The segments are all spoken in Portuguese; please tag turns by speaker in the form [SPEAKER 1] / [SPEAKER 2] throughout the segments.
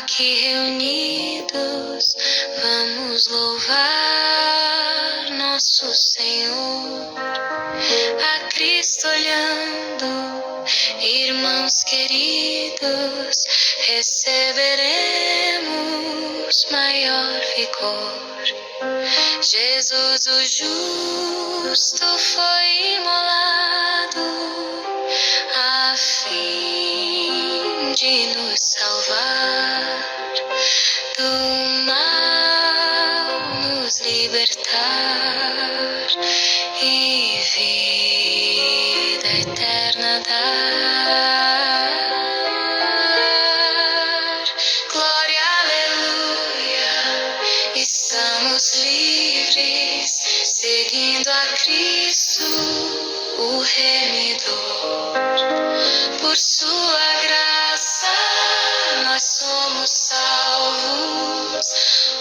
[SPEAKER 1] Aqui reunidos, vamos louvar nosso Senhor. A Cristo olhando, irmãos queridos, receberemos maior vigor. Jesus o justo foi imolado a fim de nos salvar do mal, nos libertar e vida eterna dar. Glória, aleluia, estamos livres, seguindo a Cristo, o remidor. Por sua graça nós somos salvos.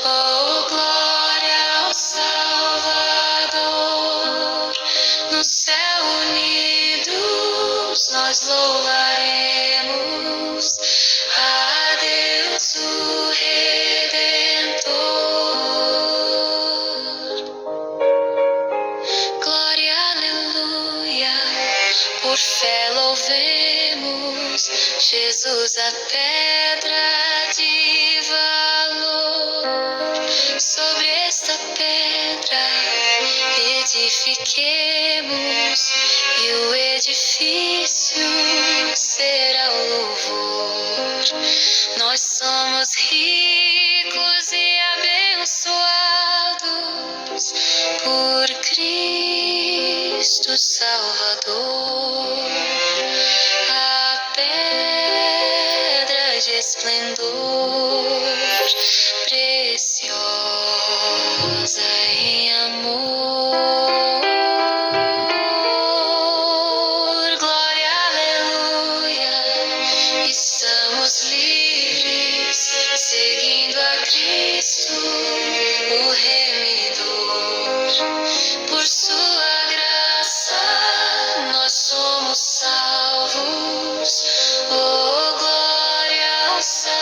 [SPEAKER 1] Oh, glória ao Salvador. No céu unidos nós louvaremos a Deus o Redentor. Glória, aleluia, por fé louvemos Jesus, a pedra de valor. Sobre esta pedra edifiquemos e o edifício será o louvor. Nós somos ricos e abençoados por Cristo Salvador. A pedra de esplendor, preciosa em amor. Glória, aleluia, estamos livres, seguindo a Cristo, o remidor. Por sua graça nós somos salvos. Oh, glória ao Salvador.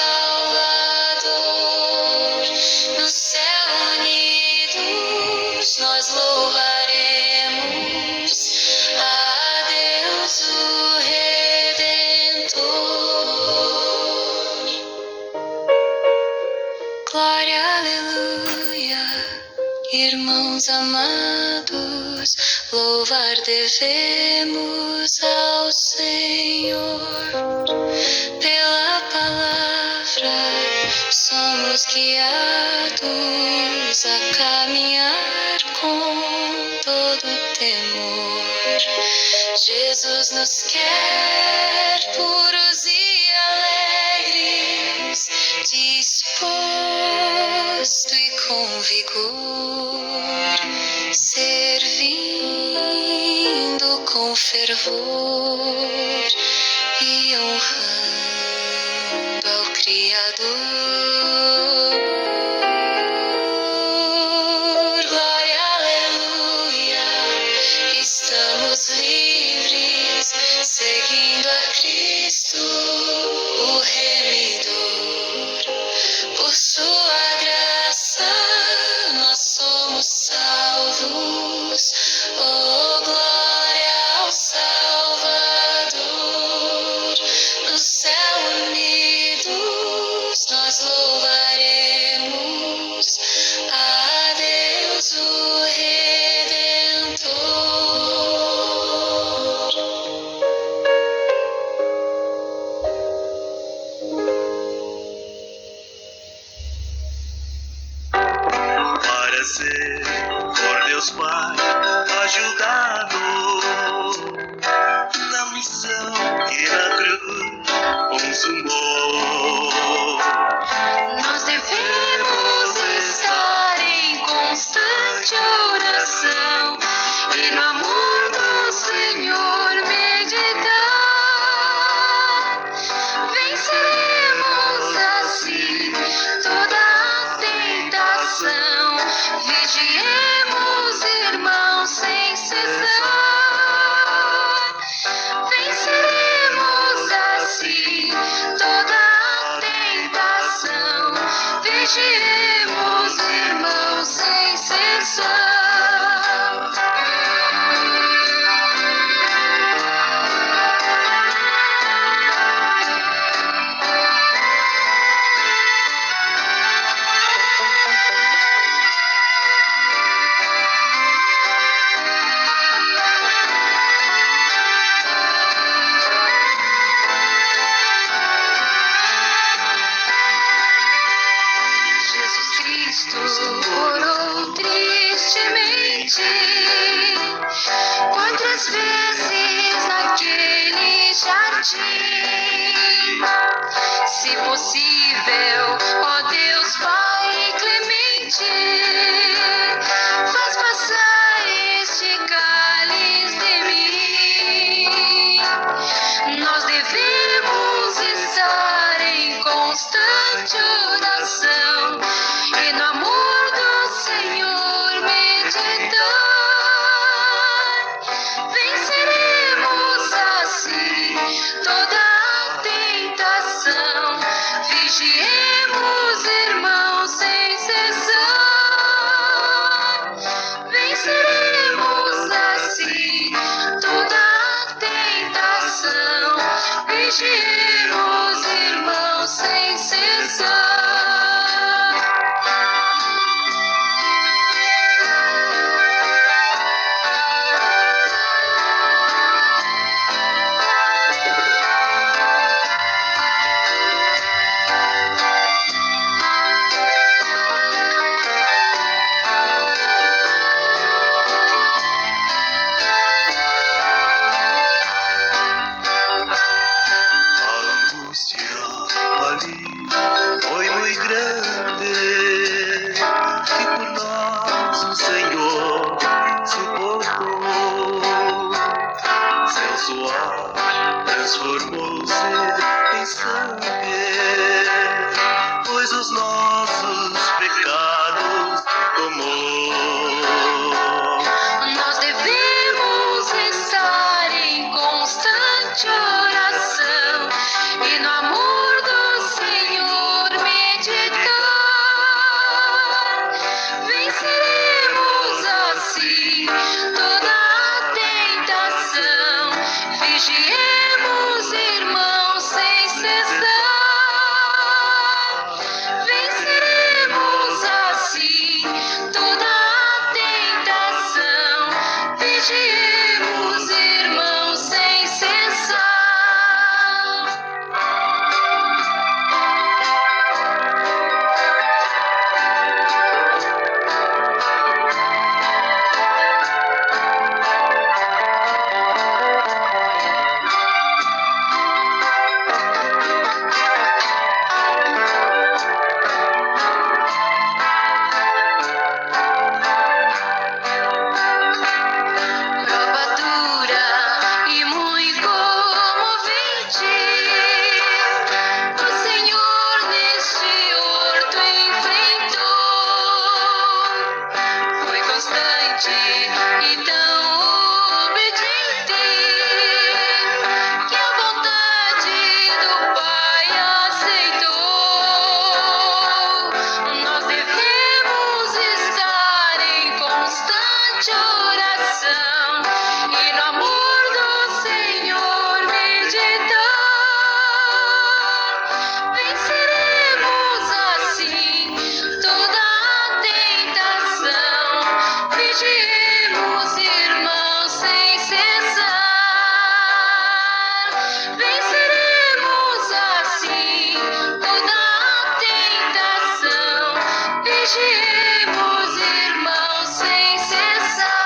[SPEAKER 1] No céu unidos nós louvaremos a Deus o Redentor. Glória, aleluia, irmãos amados, louvar devemos ao Senhor. Pela palavra somos guiados a caminhar com todo temor. Jesus nos quer puros e alegres, disposto e com vigor, servindo com fervor e honrando ao Criador. Glória, aleluia, estamos livres, seguindo a Cristo, o remidor. Por sua graça nós somos salvos. Oh, glória ao Salvador. No céu unidos nós louvaremos a Deus o Redentor.
[SPEAKER 2] Para ser por Deus Pai ajudado na missão que na cruz consumou.
[SPEAKER 1] Nós devemos estar em constante oração e no amor do Senhor meditar. Venceremos assim toda a tentação. Vigiemos, irmãos, sem cessar. Venceremos assim toda a tentação. orou tristemente por 3 vezes naquele jardim. Se possível, ó Deus Pai clemente, faz passar este cálice de mim. Nós devemos estar em constante oração e no amor do Senhor meditar. Venceremos assim toda a tentação. Vigiemos, irmãos, sem cessar. Venceremos assim toda a tentação. Vigiemos, irmãos, sem cessar.
[SPEAKER 2] A angústia ali foi muito grande, que por nós o Senhor suportou. Seu suor transformou-se em sangue, pois os nossos pecados tomou.
[SPEAKER 1] Nós devemos estar em constante oração e no amor do Senhor meditar. Venceremos assim toda a tentação. Vigiemos, irmãos, sem cessar. Venceremos assim toda a tentação. Vigiemos, irmãos, sem cessar. Prova dura e muito comovente, o Senhor neste horto enfrentou. Foi constante e tão obediente, que a vontade do Pai aceitou. Nós devemos estar em constante oração e no amor do Senhor meditar. Venceremos assim toda a tentação. Vigiemos, irmãos, sem cessar. Venceremos assim toda a tentação. Vigiemos, irmãos, sem cessar.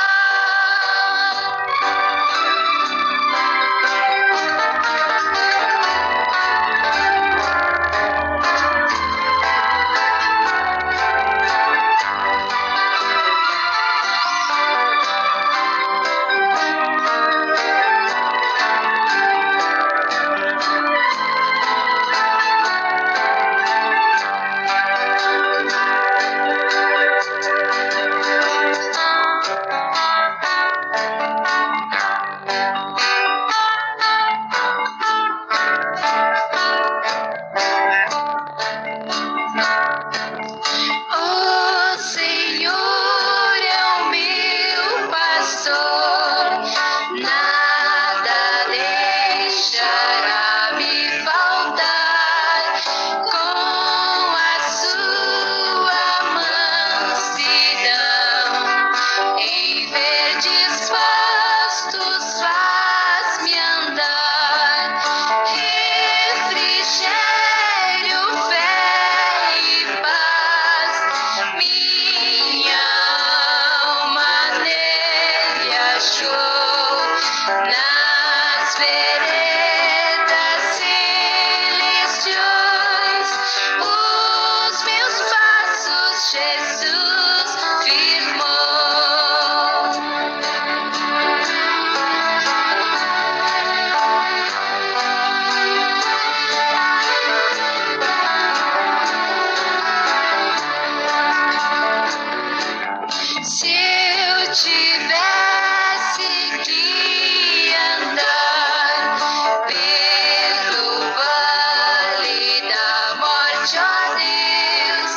[SPEAKER 1] ó Deus,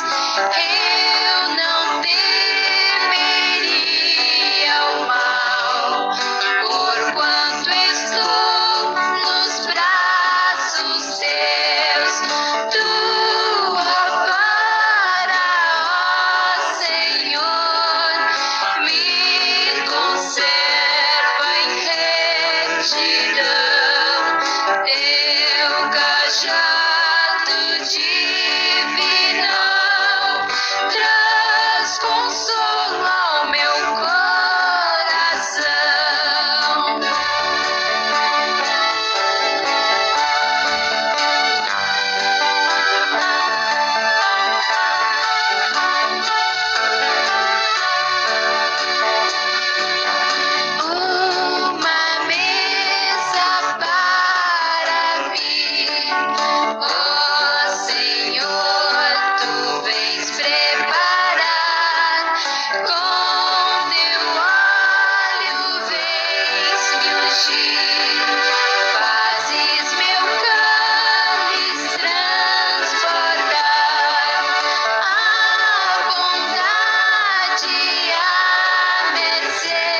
[SPEAKER 1] eu não temeria o mal, porquanto estou nos braços teus. Tua vara, ó Senhor, me conserva em retidão. Teu cajado divinal traz consolo ao meu coração. Uma mesa para mim, ó Senhor, tu vens preparar. Com teu óleo vens me ungir, fazes meu cálice transbordar. A bondade e a mercê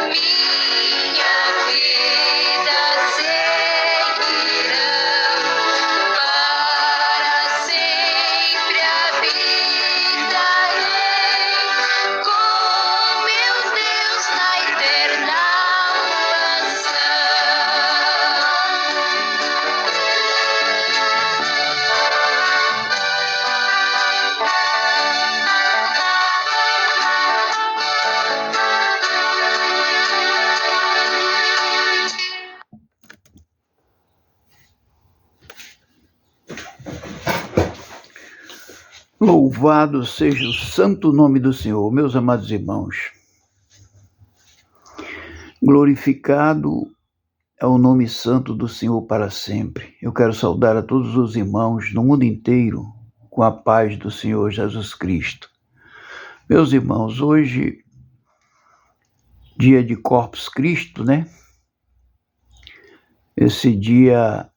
[SPEAKER 1] minha vida seguirão, para sempre habitarei com meu Deus na eterna
[SPEAKER 3] Louvado seja o santo nome do Senhor, meus amados irmãos. Glorificado é o nome santo do Senhor para sempre. Eu quero saudar a todos os irmãos no mundo inteiro com a paz do Senhor Jesus Cristo. Meus irmãos, hoje, dia de Corpus Christi, né? Esse dia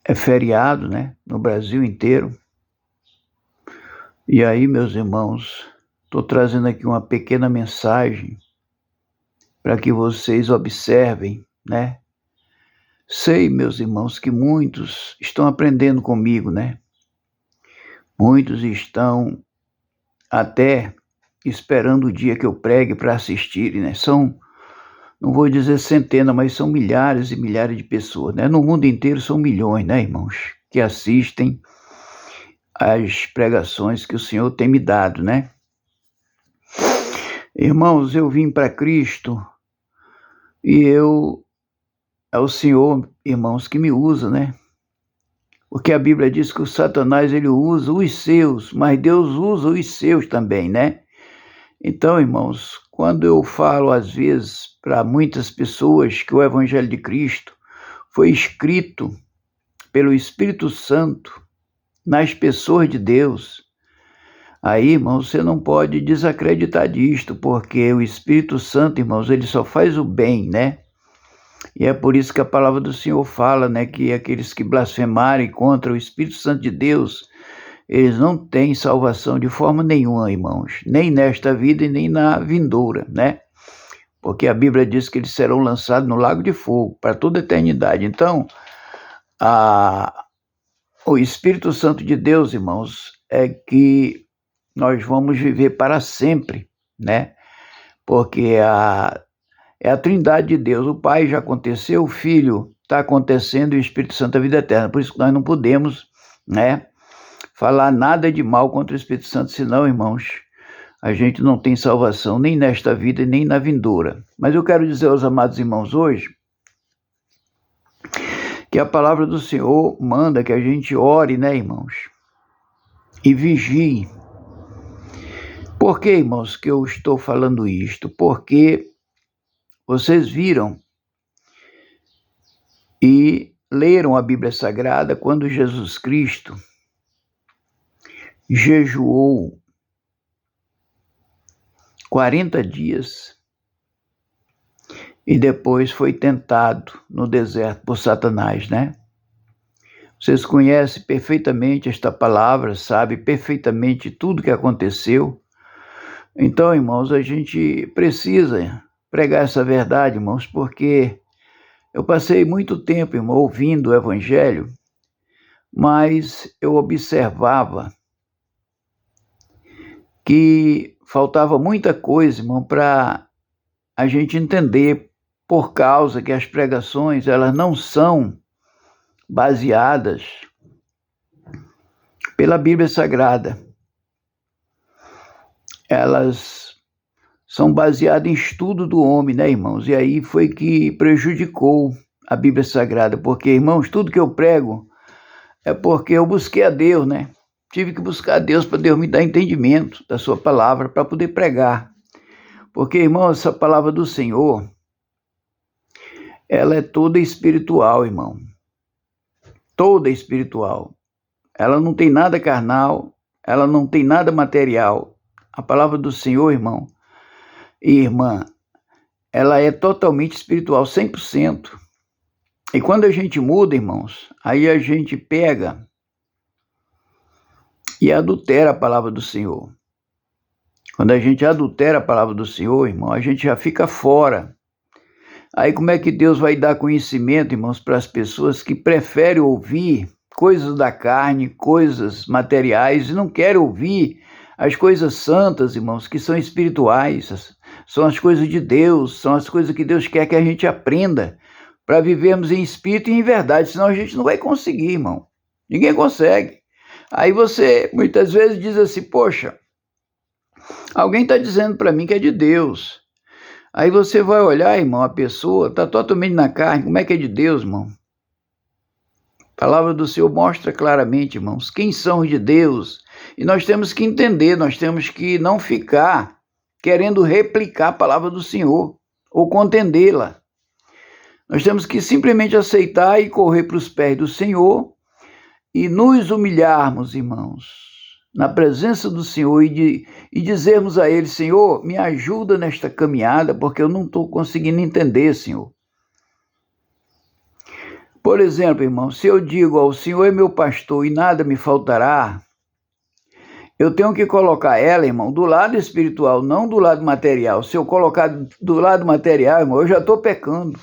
[SPEAKER 3] é feriado, né? No Brasil inteiro. E aí, meus irmãos, estou trazendo aqui uma pequena mensagem para que vocês observem, né? Sei, meus irmãos, que muitos estão aprendendo comigo, né? Muitos estão até esperando o dia que eu pregue para assistirem, né? São, não vou dizer centenas, mas são milhares e milhares de pessoas, né? No mundo inteiro são milhões, né, irmãos, que assistem as pregações que o Senhor tem me dado, né? Irmãos, eu vim para Cristo e é o Senhor, irmãos, que me usa, né? Porque a Bíblia diz que o Satanás, ele usa os seus, mas Deus usa os seus também, né? Então, irmãos, quando eu falo às vezes para muitas pessoas que o Evangelho de Cristo foi escrito pelo Espírito Santo nas pessoas de Deus, aí, irmãos, você não pode desacreditar disto, porque o Espírito Santo, irmãos, ele só faz o bem, né? E é por isso que a palavra do Senhor fala, né, que aqueles que blasfemarem contra o Espírito Santo de Deus, eles não têm salvação de forma nenhuma, irmãos, nem nesta vida e nem na vindoura, né? Porque a Bíblia diz que eles serão lançados no lago de fogo para toda a eternidade. Então, o Espírito Santo de Deus, irmãos, é que nós vamos viver para sempre, né? Porque é a Trindade de Deus. O Pai já aconteceu, o Filho está acontecendo e o Espírito Santo é a vida eterna. Por isso que nós não podemos, né, falar nada de mal contra o Espírito Santo, senão, irmãos, a gente não tem salvação nem nesta vida nem na vindoura. Mas eu quero dizer aos amados irmãos hoje que a palavra do Senhor manda que a gente ore, né, irmãos? E vigie. Por que, irmãos, que eu estou falando isto? Porque vocês viram e leram a Bíblia Sagrada quando Jesus Cristo jejuou 40 dias e depois foi tentado no deserto por Satanás, né? Vocês conhecem perfeitamente esta palavra, sabem perfeitamente tudo que aconteceu. Então, irmãos, a gente precisa pregar essa verdade, irmãos, porque eu passei muito tempo, irmão, ouvindo o Evangelho, mas eu observava que faltava muita coisa, irmão, para a gente entender, por causa que as pregações, elas não são baseadas pela Bíblia Sagrada. Elas são baseadas em estudo do homem, né, irmãos? E aí foi que prejudicou a Bíblia Sagrada, porque, irmãos, tudo que eu prego é porque eu busquei a Deus, né? Tive que buscar a Deus para Deus me dar entendimento da sua palavra para poder pregar. Porque, irmão, essa palavra do Senhor, ela é toda espiritual, irmão. Toda espiritual. Ela não tem nada carnal, ela não tem nada material. A palavra do Senhor, irmão e irmã, ela é totalmente espiritual, 100%. E quando a gente muda, irmãos, aí a gente pega e adultera a palavra do Senhor. Quando a gente adultera a palavra do Senhor, irmão, a gente já fica fora. Aí como é que Deus vai dar conhecimento, irmãos, para as pessoas que preferem ouvir coisas da carne, coisas materiais, e não querem ouvir as coisas santas, irmãos, que são espirituais, são as coisas de Deus, são as coisas que Deus quer que a gente aprenda para vivermos em espírito e em verdade, senão a gente não vai conseguir, irmão. Ninguém consegue. Aí você muitas vezes diz assim, poxa, alguém está dizendo para mim que é de Deus. Aí você vai olhar, irmão, a pessoa está totalmente na carne, como é que é de Deus, irmão? A palavra do Senhor mostra claramente, irmãos, quem são os de Deus. E nós temos que entender, nós temos que não ficar querendo replicar a palavra do Senhor ou contendê-la. Nós temos que simplesmente aceitar e correr para os pés do Senhor e nos humilharmos, irmãos, na presença do Senhor e dizermos a Ele, Senhor, me ajuda nesta caminhada, porque eu não estou conseguindo entender, Senhor. Por exemplo, irmão, se eu digo ao Senhor é meu pastor e nada me faltará, eu tenho que colocar ela, irmão, do lado espiritual, não do lado material. Se eu colocar do lado material, irmão, eu já estou pecando.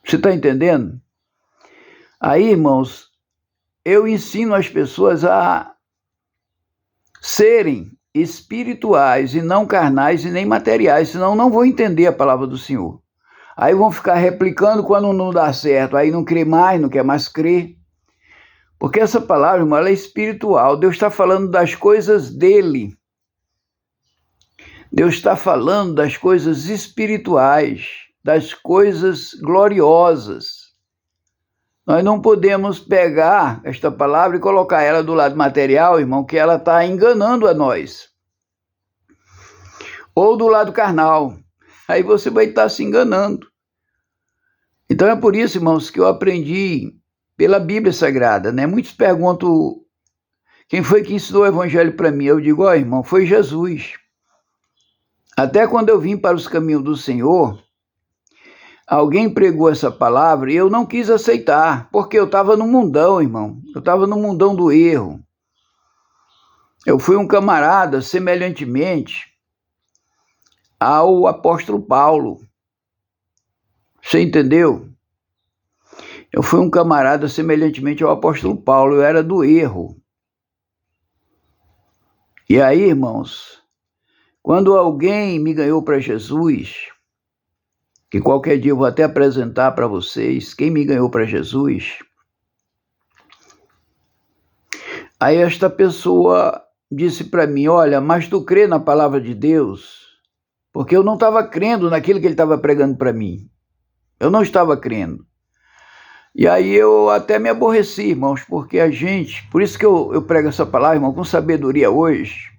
[SPEAKER 3] Você está entendendo? Aí, irmãos, eu ensino as pessoas a serem espirituais e não carnais e nem materiais, senão não vão entender a palavra do Senhor. Aí vão ficar replicando quando não dá certo, aí não crê mais, não quer mais crer. Porque essa palavra, irmão, ela é espiritual. Deus está falando das coisas dele. Deus está falando das coisas espirituais, das coisas gloriosas. Nós não podemos pegar esta palavra e colocar ela do lado material, irmão, que ela está enganando a nós. Ou do lado carnal. Aí você vai estar se enganando. Então é por isso, irmãos, que eu aprendi pela Bíblia Sagrada, né? Muitos perguntam quem foi que ensinou o Evangelho para mim. Eu digo, irmão, foi Jesus. Até quando eu vim para os caminhos do Senhor, alguém pregou essa palavra e eu não quis aceitar, porque eu estava no mundão, irmão. Eu estava no mundão do erro. Eu fui um camarada semelhantemente ao apóstolo Paulo. Você entendeu? Eu fui um camarada semelhantemente ao apóstolo Paulo. Eu era do erro. E aí, irmãos, quando alguém me ganhou para Jesus, que qualquer dia eu vou até apresentar para vocês quem me ganhou para Jesus, aí esta pessoa disse para mim, olha, mas tu crê na palavra de Deus? Porque eu não estava crendo naquilo que ele estava pregando para mim. Eu não estava crendo. E aí eu até me aborreci, irmãos, porque a gente, por isso que eu prego essa palavra, irmão, com sabedoria hoje,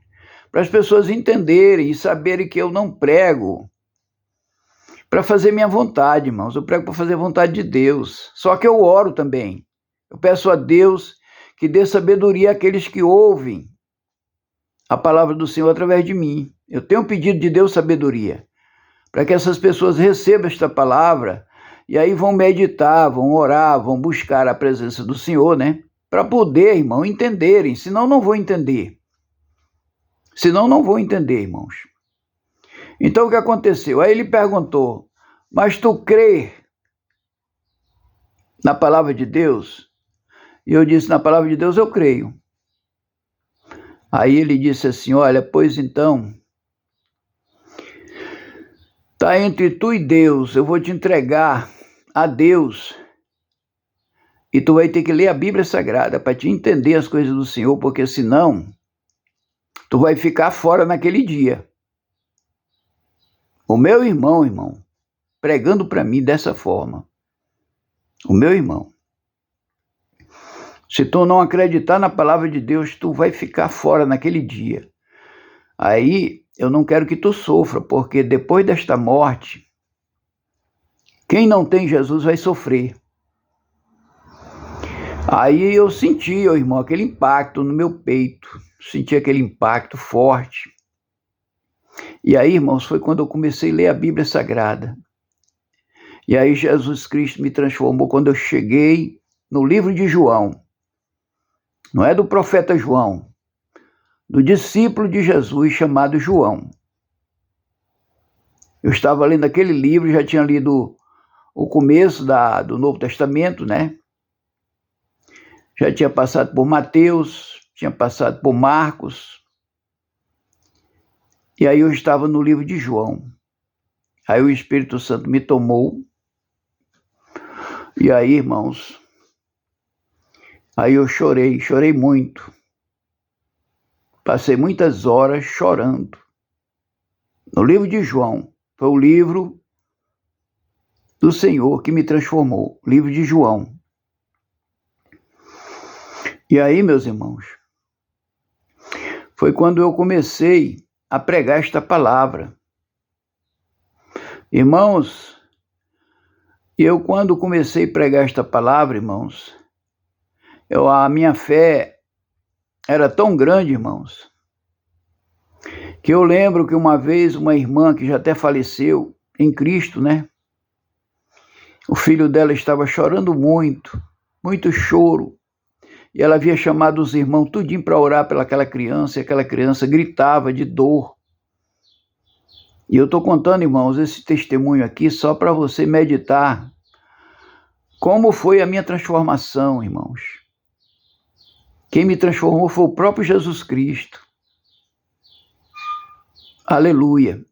[SPEAKER 3] para as pessoas entenderem e saberem que eu não prego para fazer minha vontade, irmãos. Eu prego para fazer a vontade de Deus. Só que eu oro também. Eu peço a Deus que dê sabedoria àqueles que ouvem a palavra do Senhor através de mim. Eu tenho pedido de Deus sabedoria, para que essas pessoas recebam esta palavra E aí vão meditar, vão orar, vão buscar a presença do Senhor, né? Para poder, irmão, entenderem. Senão não vão entender. Senão não vão entender, irmãos. Então o que aconteceu? Aí ele perguntou, mas tu crê na palavra de Deus? E eu disse, na palavra de Deus eu creio. Aí ele disse assim, olha, pois então, tá entre tu e Deus, eu vou te entregar a Deus e tu vai ter que ler a Bíblia Sagrada para te entender as coisas do Senhor, porque senão tu vai ficar fora naquele dia. O meu irmão, pregando para mim dessa forma, o meu irmão, se tu não acreditar na palavra de Deus, tu vai ficar fora naquele dia. Aí eu não quero que tu sofra, porque depois desta morte, quem não tem Jesus vai sofrer. Aí eu senti, irmão, aquele impacto no meu peito, senti aquele impacto forte. E aí, irmãos, foi quando eu comecei a ler a Bíblia Sagrada. E aí Jesus Cristo me transformou quando eu cheguei no livro de João. Não é do profeta João, do discípulo de Jesus chamado João. Eu estava lendo aquele livro, já tinha lido o começo do Novo Testamento, né? Já tinha passado por Mateus, tinha passado por Marcos. E aí eu estava no livro de João. Aí o Espírito Santo me tomou. E aí, irmãos, aí eu chorei muito. Passei muitas horas chorando. No livro de João, foi o livro do Senhor que me transformou, o livro de João. E aí, meus irmãos, foi quando eu comecei a pregar esta palavra. Irmãos, eu quando comecei a pregar esta palavra, irmãos, a minha fé era tão grande, irmãos, que eu lembro que uma vez uma irmã que já até faleceu em Cristo, né? O filho dela estava chorando muito, muito choro. E ela havia chamado os irmãos tudinho para orar pelaquela criança, e aquela criança gritava de dor. E eu estou contando, irmãos, esse testemunho aqui só para você meditar como foi a minha transformação, irmãos. Quem me transformou foi o próprio Jesus Cristo. Aleluia.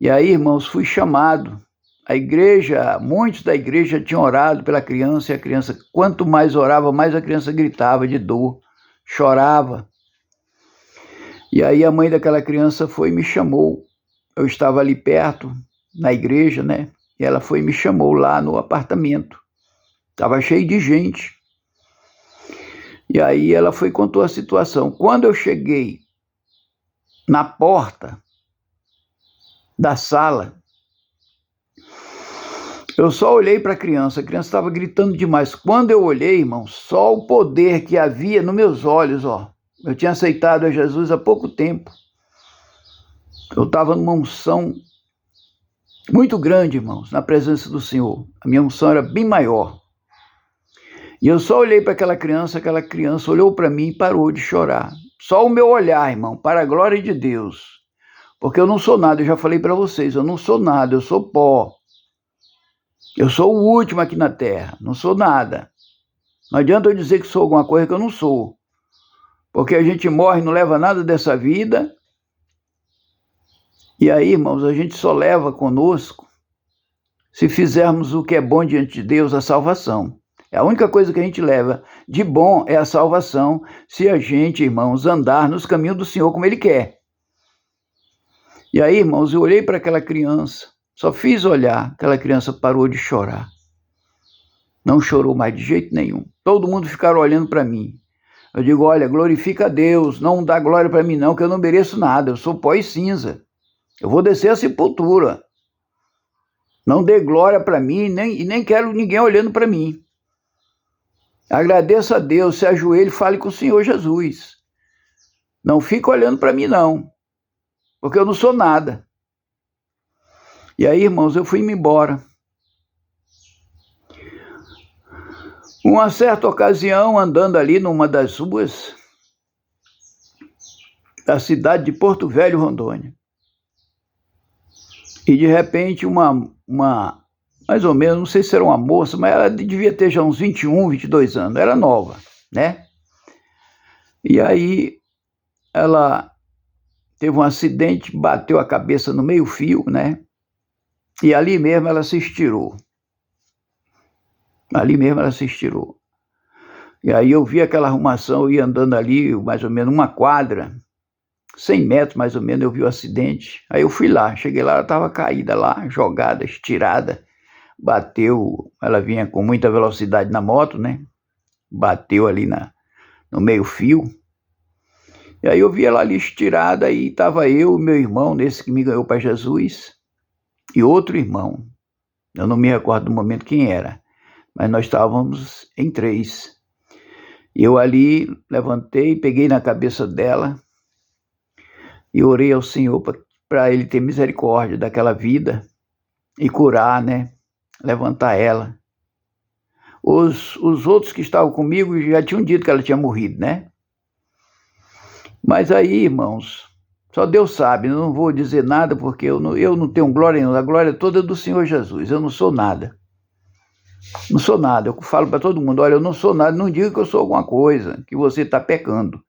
[SPEAKER 3] E aí, irmãos, fui chamado. A igreja, muitos da igreja tinham orado pela criança, e a criança, quanto mais orava, mais a criança gritava de dor, chorava. E aí a mãe daquela criança foi e me chamou. Eu estava ali perto, na igreja, né? E ela foi e me chamou lá no apartamento. Estava cheio de gente. E aí ela foi e contou a situação. Quando eu cheguei na porta da sala, eu só olhei para a criança estava gritando demais. Quando eu olhei, irmão, só o poder que havia nos meus olhos, ó. Eu tinha aceitado a Jesus há pouco tempo. Eu estava numa unção muito grande, irmãos, na presença do Senhor. A minha unção era bem maior. E eu só olhei para aquela criança olhou para mim e parou de chorar. Só o meu olhar, irmão, para a glória de Deus. Porque eu não sou nada, eu já falei para vocês, eu não sou nada, eu sou pó. Eu sou o último aqui na terra, não sou nada. Não adianta eu dizer que sou alguma coisa que eu não sou. Porque a gente morre e não leva nada dessa vida. E aí, irmãos, a gente só leva conosco se fizermos o que é bom diante de Deus, a salvação. É a única coisa que a gente leva de bom é a salvação, se a gente, irmãos, andar nos caminhos do Senhor como Ele quer. E aí, irmãos, eu olhei para aquela criança, só fiz olhar, aquela criança parou de chorar. Não chorou mais de jeito nenhum. Todo mundo ficaram olhando para mim. Eu digo, olha, glorifica a Deus, não dá glória para mim não, que eu não mereço nada, eu sou pó e cinza. Eu vou descer à sepultura. Não dê glória para mim, nem quero ninguém olhando para mim. Agradeça a Deus, se ajoelhe e fale com o Senhor Jesus. Não fica olhando para mim não, porque eu não sou nada. E aí, irmãos, eu fui-me embora. Uma certa ocasião, andando ali numa das ruas da cidade de Porto Velho, Rondônia, e de repente mais ou menos, não sei se era uma moça, mas ela devia ter já uns 21, 22 anos, era nova, né? E aí ela teve um acidente, bateu a cabeça no meio-fio, né? E ali mesmo ela se estirou. Ali mesmo ela se estirou. E aí eu vi aquela arrumação, eu ia andando ali, mais ou menos uma quadra, 100 metros mais ou menos, eu vi o acidente. Aí eu fui lá, cheguei lá, ela estava caída lá, jogada, estirada. Bateu, ela vinha com muita velocidade na moto, né? Bateu ali no meio-fio. E aí eu vi ela ali estirada e estava eu e meu irmão, nesse que me ganhou para Jesus, e outro irmão. Eu não me recordo do momento quem era, mas nós estávamos em 3. Eu ali levantei, peguei na cabeça dela e orei ao Senhor para Ele ter misericórdia daquela vida e curar, né? Levantar ela. Os outros que estavam comigo já tinham dito que ela tinha morrido, né? Mas aí, irmãos, só Deus sabe, eu não vou dizer nada porque eu não tenho glória nenhuma, a glória toda é do Senhor Jesus, eu não sou nada. Não sou nada, eu falo para todo mundo, olha, eu não sou nada, não diga que eu sou alguma coisa, que você está pecando.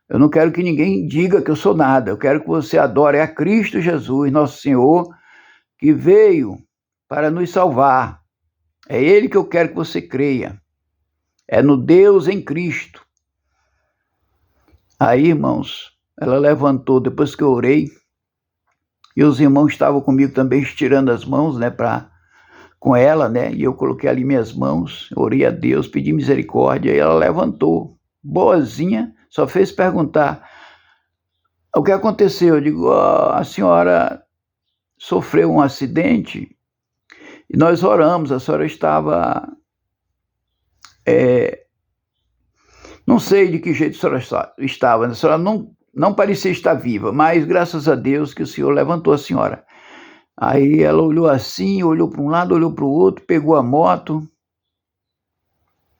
[SPEAKER 3] Eu não quero que ninguém diga que eu sou nada, eu quero que você adore a Cristo Jesus, nosso Senhor, que veio para nos salvar. É Ele que eu quero que você creia. É no Deus em Cristo. Aí, irmãos, ela levantou depois que eu orei, e os irmãos estavam comigo também estirando as mãos, né, com ela, né, e eu coloquei ali minhas mãos, orei a Deus, pedi misericórdia, e ela levantou, boazinha, só fez perguntar o que aconteceu. Eu digo, a senhora sofreu um acidente, e nós oramos, a senhora estava... não sei de que jeito a senhora estava, a senhora não parecia estar viva, mas graças a Deus que o Senhor levantou a senhora. Aí ela olhou assim, olhou para um lado, olhou para o outro, pegou a moto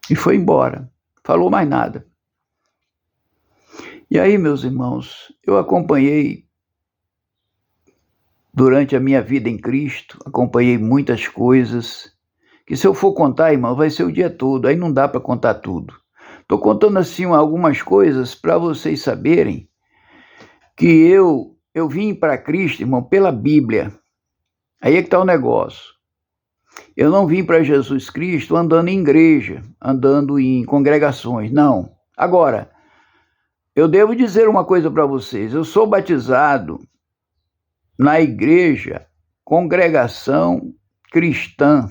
[SPEAKER 3] e foi embora. Falou mais nada. E aí, meus irmãos, eu acompanhei durante a minha vida em Cristo, acompanhei muitas coisas, que se eu for contar, irmão, vai ser o dia todo, aí não dá para contar tudo. Estou contando assim algumas coisas para vocês saberem que eu vim para Cristo, irmão, pela Bíblia. Aí é que está o negócio. Eu não vim para Jesus Cristo andando em igreja, andando em congregações, não. Agora, eu devo dizer uma coisa para vocês. Eu sou batizado na igreja Congregação Cristã.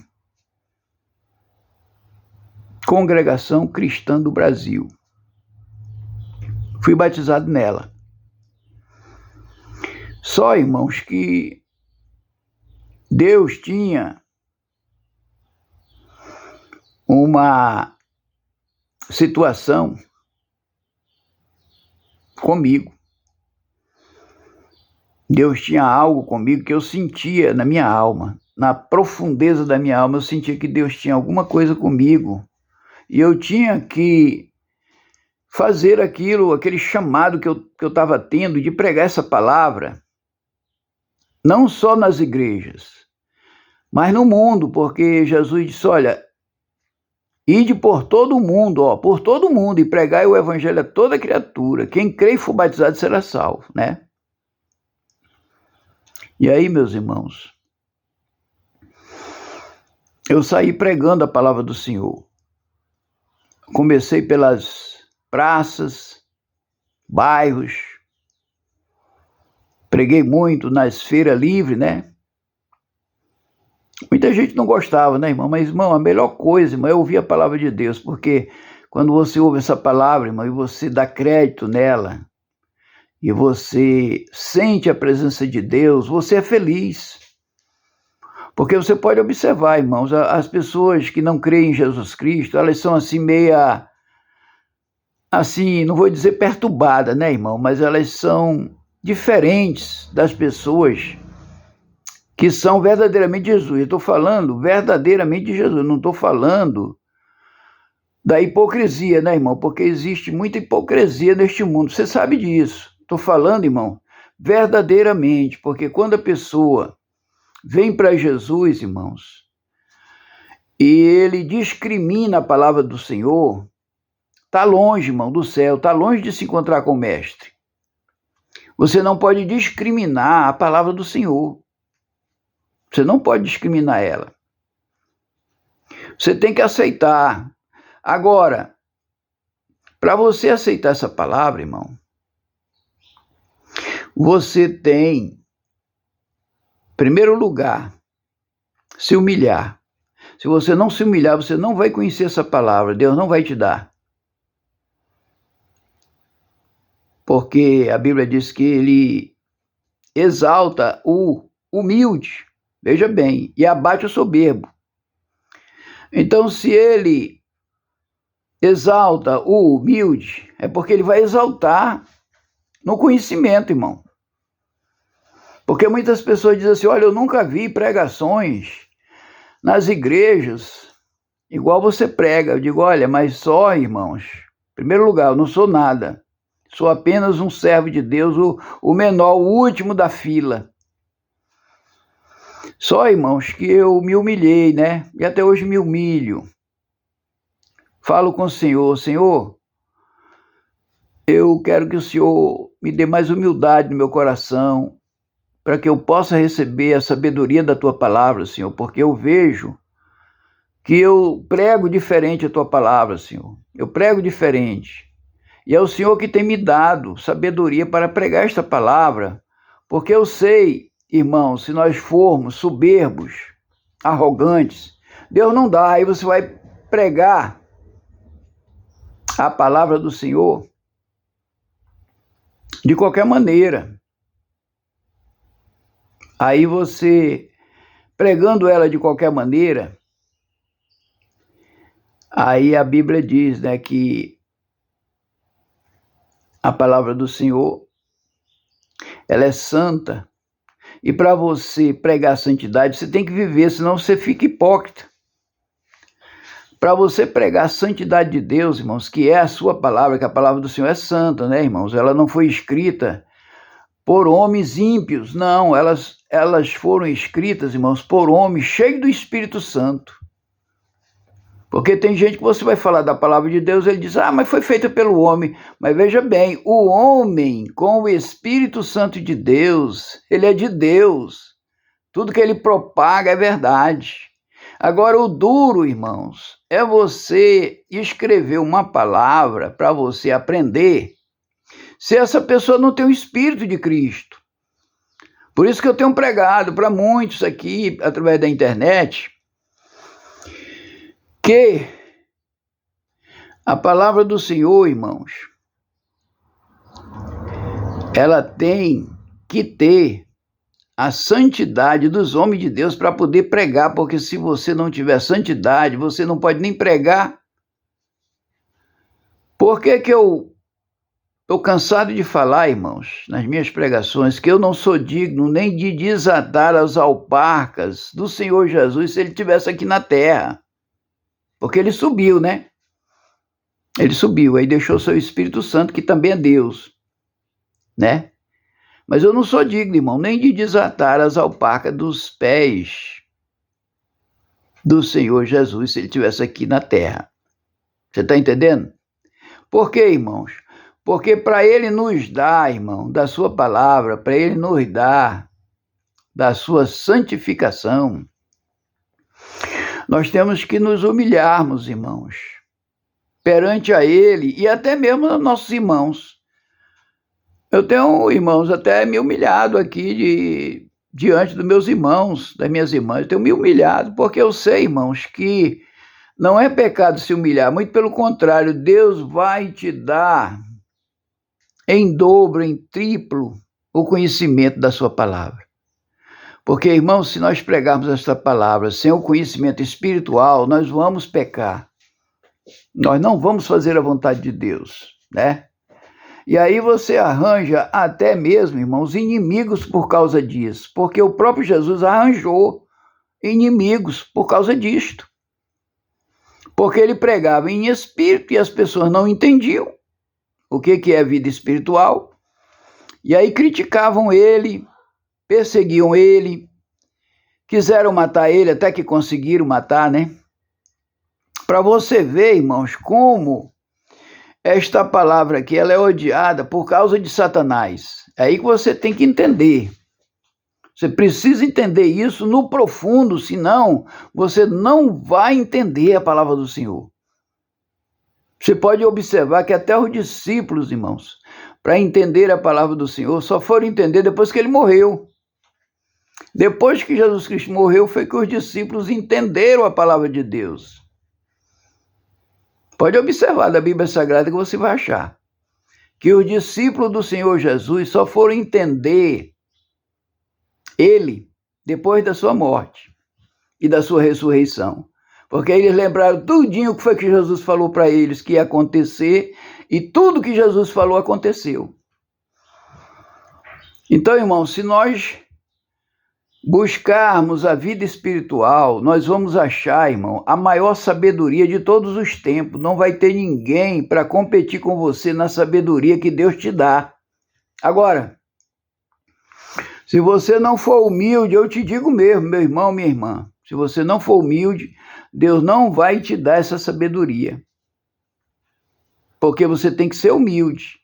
[SPEAKER 3] Congregação Cristã do Brasil. Fui batizado nela. Só, irmãos, que Deus tinha uma situação comigo. Deus tinha algo comigo que eu sentia na minha alma, na profundeza da minha alma, eu sentia que Deus tinha alguma coisa comigo. E eu tinha que fazer aquele chamado que eu estava tendo de pregar essa palavra, não só nas igrejas, mas no mundo, porque Jesus disse, olha, ide por todo o mundo, por todo o mundo, e pregai o evangelho a toda criatura. Quem crê e for batizado será salvo, né? E aí, meus irmãos, eu saí pregando a palavra do Senhor. Comecei pelas praças, bairros, preguei muito nas feiras livres, né? Muita gente não gostava, né, irmão? Mas, irmão, a melhor coisa, irmão, é ouvir a palavra de Deus, porque quando você ouve essa palavra, irmão, e você dá crédito nela, e você sente a presença de Deus, você é feliz. Porque você pode observar, irmãos, as pessoas que não creem em Jesus Cristo, elas são assim meia, assim, não vou dizer perturbadas, né, irmão? Mas elas são diferentes das pessoas que são verdadeiramente Jesus. Eu estou falando verdadeiramente de Jesus, não estou falando da hipocrisia, né, irmão? Porque existe muita hipocrisia neste mundo. Você sabe disso. Estou falando, irmão, verdadeiramente, porque quando a pessoa vem para Jesus, irmãos, e ele discrimina a palavra do Senhor, está longe, irmão, do céu, está longe de se encontrar com o Mestre. Você não pode discriminar a palavra do Senhor. Você não pode discriminar ela. Você tem que aceitar. Agora, para você aceitar essa palavra, irmão, você tem, em primeiro lugar, se humilhar. Se você não se humilhar, você não vai conhecer essa palavra. Deus não vai te dar. Porque a Bíblia diz que ele exalta o humilde, veja bem, e abate o soberbo. Então, se ele exalta o humilde, é porque ele vai exaltar no conhecimento, irmão. Porque muitas pessoas dizem assim, olha, eu nunca vi pregações nas igrejas igual você prega. Eu digo, olha, mas só, irmãos, em primeiro lugar, eu não sou nada. Sou apenas um servo de Deus, o menor, o último da fila. Só, irmãos, que eu me humilhei, né? E até hoje me humilho. Falo com o Senhor, Senhor, eu quero que o Senhor me dê mais humildade no meu coração, para que eu possa receber a sabedoria da Tua palavra, Senhor, porque eu vejo que eu prego diferente a Tua palavra, Senhor. Eu prego diferente. E é o Senhor que tem me dado sabedoria para pregar esta palavra, porque eu sei, irmãos, se nós formos soberbos, arrogantes, Deus não dá. Aí você vai pregar a palavra do Senhor de qualquer maneira. Aí você, pregando ela de qualquer maneira, aí a Bíblia diz, né, que a palavra do Senhor, ela é santa. E para você pregar a santidade, você tem que viver, senão você fica hipócrita. Para você pregar a santidade de Deus, irmãos, que é a sua palavra, que a palavra do Senhor é santa, né, irmãos? Ela não foi escrita por homens ímpios, não. Elas foram escritas, irmãos, por homens cheios do Espírito Santo. Porque tem gente que você vai falar da palavra de Deus, ele diz, mas foi feita pelo homem. Mas veja bem, o homem com o Espírito Santo de Deus, ele é de Deus. Tudo que ele propaga é verdade. Agora, o duro, irmãos, é você escrever uma palavra para você aprender, se essa pessoa não tem o Espírito de Cristo. Por isso que eu tenho pregado para muitos aqui, através da internet, que a palavra do Senhor, irmãos, ela tem que ter a santidade dos homens de Deus para poder pregar, porque se você não tiver santidade, você não pode nem pregar. Por que eu estou cansado de falar, irmãos, nas minhas pregações, que eu não sou digno nem de desatar as alparcas do Senhor Jesus se ele estivesse aqui na terra? Porque ele subiu, né? Ele subiu, aí deixou seu Espírito Santo, que também é Deus, né? Mas eu não sou digno, irmão, nem de desatar as alparcas dos pés do Senhor Jesus, se ele estivesse aqui na terra. Você está entendendo? Por quê, irmãos? Porque para ele nos dar, irmão, da sua palavra, para ele nos dar da sua santificação, nós temos que nos humilharmos, irmãos, perante a ele e até mesmo aos nossos irmãos. Eu tenho, irmãos, até me humilhado aqui diante dos meus irmãos, das minhas irmãs. Eu tenho me humilhado porque eu sei, irmãos, que não é pecado se humilhar. Muito pelo contrário, Deus vai te dar em dobro, em triplo, o conhecimento da sua palavra. Porque, irmãos, se nós pregarmos esta palavra sem o conhecimento espiritual, nós vamos pecar. Nós não vamos fazer a vontade de Deus, né? E aí você arranja até mesmo, irmãos, inimigos por causa disso. Porque o próprio Jesus arranjou inimigos por causa disto. porque ele pregava em espírito e as pessoas não entendiam o que é vida espiritual, e aí criticavam ele, perseguiam ele, quiseram matar ele, até que conseguiram matar, né? Para você ver, irmãos, como esta palavra aqui ela é odiada por causa de Satanás. É aí que você tem que entender. Você precisa entender isso no profundo, senão você não vai entender a palavra do Senhor. Você pode observar que até os discípulos, irmãos, para entender a palavra do Senhor, só foram entender depois que ele morreu. Depois que Jesus Cristo morreu, foi que os discípulos entenderam a palavra de Deus. Pode observar da Bíblia Sagrada que você vai achar que os discípulos do Senhor Jesus só foram entender ele depois da sua morte e da sua ressurreição. Porque eles lembraram tudinho o que foi que Jesus falou para eles que ia acontecer, e tudo que Jesus falou aconteceu. Então, irmãos, se nós buscarmos a vida espiritual, nós vamos achar, irmão, a maior sabedoria de todos os tempos. Não vai ter ninguém para competir com você na sabedoria que Deus te dá. Agora, se você não for humilde, eu te digo mesmo, meu irmão, minha irmã, se você não for humilde, Deus não vai te dar essa sabedoria. Porque você tem que ser humilde.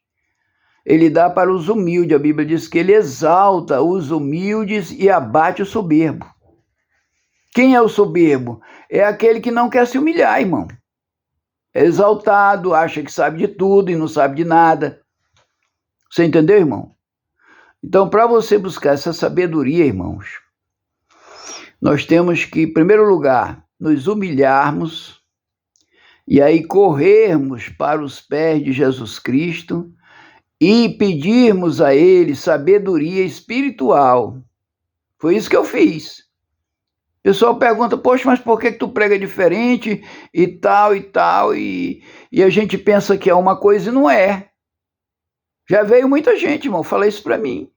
[SPEAKER 3] Ele dá para os humildes, a Bíblia diz que ele exalta os humildes e abate o soberbo. Quem é o soberbo? É aquele que não quer se humilhar, irmão. É exaltado, acha que sabe de tudo e não sabe de nada. Você entendeu, irmão? Então, para você buscar essa sabedoria, irmãos, nós temos que, em primeiro lugar, nos humilharmos e aí corrermos para os pés de Jesus Cristo e pedirmos a Ele sabedoria espiritual. Foi isso que eu fiz. O pessoal pergunta, poxa, mas por que tu prega diferente e tal, e a gente pensa que é uma coisa e não é. Já veio muita gente, irmão, falar isso para mim.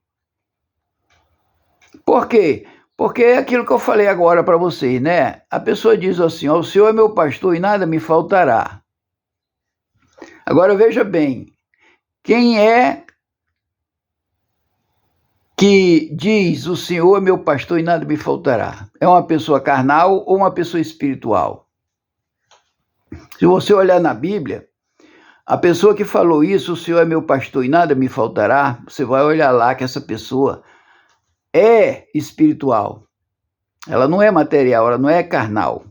[SPEAKER 3] Por quê? Porque é aquilo que eu falei agora para vocês, né? A pessoa diz assim, ó, o Senhor é meu pastor e nada me faltará. Agora veja bem, quem é que diz o Senhor é meu pastor e nada me faltará? É uma pessoa carnal ou uma pessoa espiritual? Se você olhar na Bíblia, a pessoa que falou isso, o Senhor é meu pastor e nada me faltará, você vai olhar lá que essa pessoa é espiritual. Ela não é material, ela não é carnal.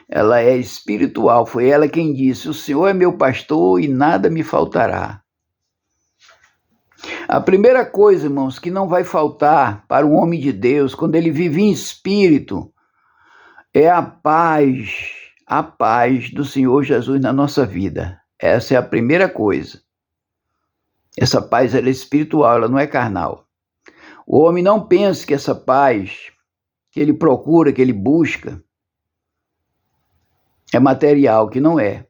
[SPEAKER 3] Ela é espiritual. Foi ela quem disse, o Senhor é meu pastor e nada me faltará. A primeira coisa, irmãos, que não vai faltar para um homem de Deus, quando ele vive em espírito, é a paz do Senhor Jesus na nossa vida. Essa é a primeira coisa. Essa paz ela é espiritual, ela não é carnal. O homem não pensa que essa paz que ele procura, que ele busca, é material, que não é.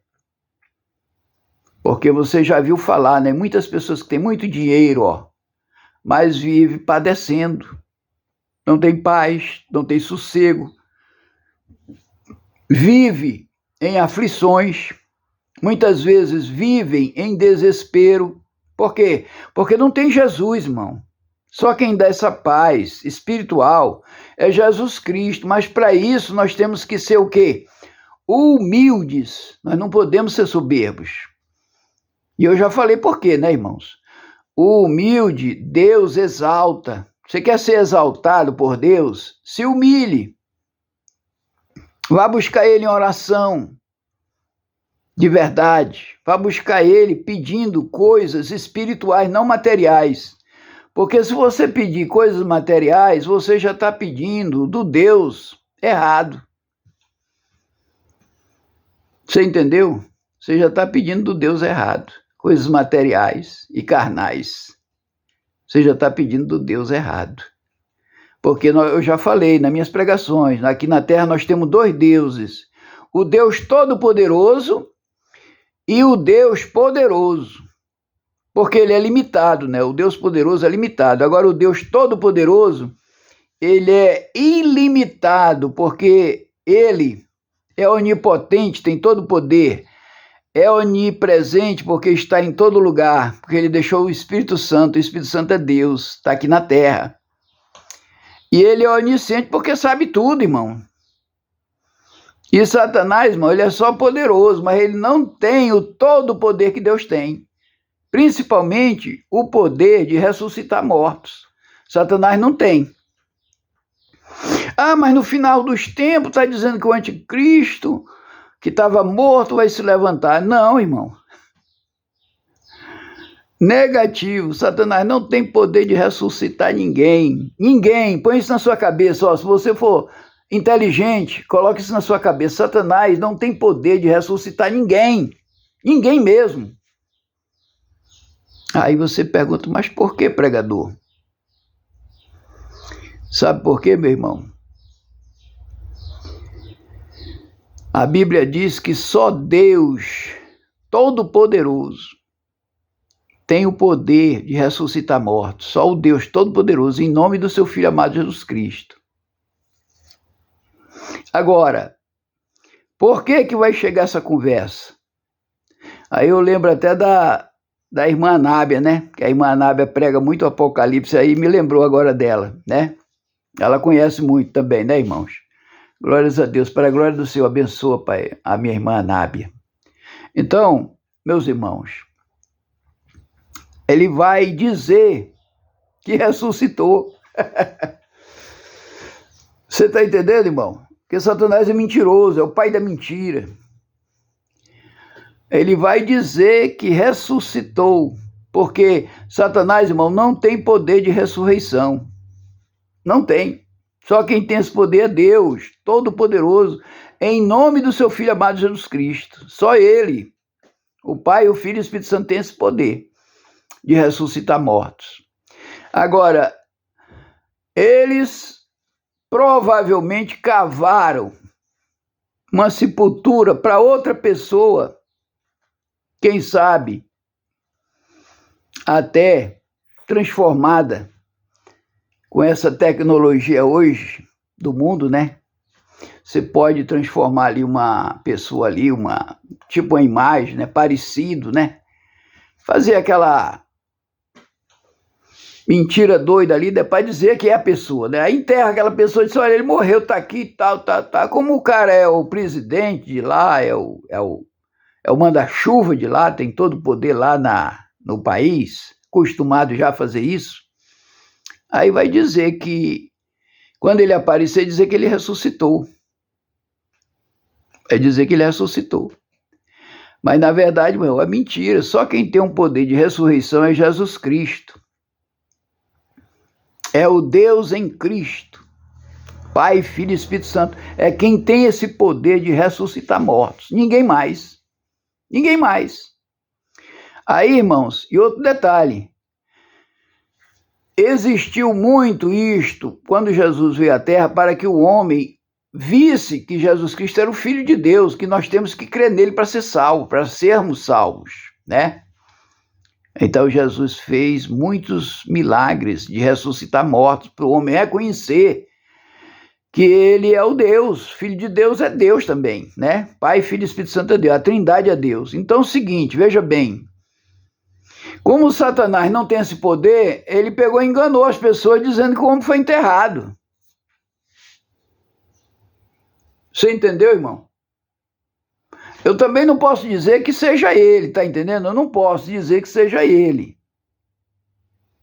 [SPEAKER 3] Porque você já viu falar, né? Muitas pessoas que têm muito dinheiro, ó, mas vivem padecendo. Não tem paz, não tem sossego. Vive em aflições. Muitas vezes vivem em desespero. Por quê? Porque não tem Jesus, irmão. Só quem dá essa paz espiritual é Jesus Cristo. Mas para isso nós temos que ser o quê? Humildes. Nós não podemos ser soberbos. E eu já falei por quê, né, irmãos? O humilde, Deus exalta. Você quer ser exaltado por Deus? Se humilhe. Vá buscar Ele em oração de verdade. Vá buscar Ele pedindo coisas espirituais, não materiais. Porque se você pedir coisas materiais, você já está pedindo do Deus errado. Você entendeu? Você já está pedindo do Deus errado. Coisas materiais e carnais. Você já está pedindo do Deus errado. Porque eu já falei nas minhas pregações, aqui na Terra nós temos dois deuses. O Deus Todo-Poderoso e o Deus Poderoso. Porque ele é limitado, né? O Deus Poderoso é limitado. Agora o Deus Todo-Poderoso, ele é ilimitado, porque ele é onipotente, tem todo o poder, é onipresente porque está em todo lugar, porque ele deixou o Espírito Santo é Deus, está aqui na terra. E ele é onisciente porque sabe tudo, irmão. E Satanás, irmão, ele é só poderoso, mas ele não tem todo o poder que Deus tem. Principalmente o poder de ressuscitar mortos. Satanás não tem. Ah, mas no final dos tempos está dizendo que o anticristo, que estava morto, vai se levantar. Não, irmão. Negativo. Satanás não tem poder de ressuscitar ninguém. Ninguém. Põe isso na sua cabeça. Ó, se você for inteligente, coloque isso na sua cabeça. Satanás não tem poder de ressuscitar ninguém. Ninguém mesmo. Aí você pergunta, mas por que, pregador? Sabe por quê, meu irmão? A Bíblia diz que só Deus, Todo-Poderoso, tem o poder de ressuscitar mortos. Só o Deus Todo-Poderoso, em nome do seu Filho amado Jesus Cristo. Agora, por que vai chegar essa conversa? Aí eu lembro até da irmã Anábia, né? Que a irmã Anábia prega muito Apocalipse, aí me lembrou agora dela, né? Ela conhece muito também, né, irmãos? Glórias a Deus, para a glória do Senhor, abençoa, Pai, a minha irmã Anábia. Então, meus irmãos, ele vai dizer que ressuscitou. Você está entendendo, irmão? Porque Satanás é mentiroso, é o pai da mentira. Ele vai dizer que ressuscitou, porque Satanás, irmão, não tem poder de ressurreição. Não tem. Só quem tem esse poder é Deus, Todo-Poderoso, em nome do seu Filho amado Jesus Cristo. Só Ele, o Pai, o Filho e o Espírito Santo tem esse poder de ressuscitar mortos. Agora, eles provavelmente cavaram uma sepultura para outra pessoa, quem sabe até transformada com essa tecnologia hoje do mundo, né? Você pode transformar ali uma pessoa ali, tipo uma imagem, né? Parecido, né? Fazer aquela mentira doida ali, depois dizer que é a pessoa, né? Aí enterra aquela pessoa e diz, olha, ele morreu, tá aqui, tal. Como o cara é o presidente de lá, é o manda-chuva de lá, tem todo o poder lá no país, acostumado já a fazer isso, aí vai dizer que, quando ele aparecer, dizer que ele ressuscitou. É dizer que ele ressuscitou. Mas, na verdade, meu, é mentira. Só quem tem um poder de ressurreição é Jesus Cristo. É o Deus em Cristo. Pai, Filho e Espírito Santo. É quem tem esse poder de ressuscitar mortos. Ninguém mais. Ninguém mais. Aí, irmãos, e outro detalhe. Existiu muito isto, quando Jesus veio à Terra, para que o homem visse que Jesus Cristo era o Filho de Deus, que nós temos que crer nele para ser salvo, para sermos salvos, né? Então Jesus fez muitos milagres de ressuscitar mortos para o homem reconhecer que ele é o Deus, Filho de Deus é Deus também, né? Pai, Filho e Espírito Santo é Deus, a Trindade é Deus. Então é o seguinte, veja bem, como Satanás não tem esse poder, ele pegou e enganou as pessoas dizendo que o homem foi enterrado. Você entendeu, irmão? Eu também não posso dizer que seja ele, tá entendendo? Eu não posso dizer que seja ele.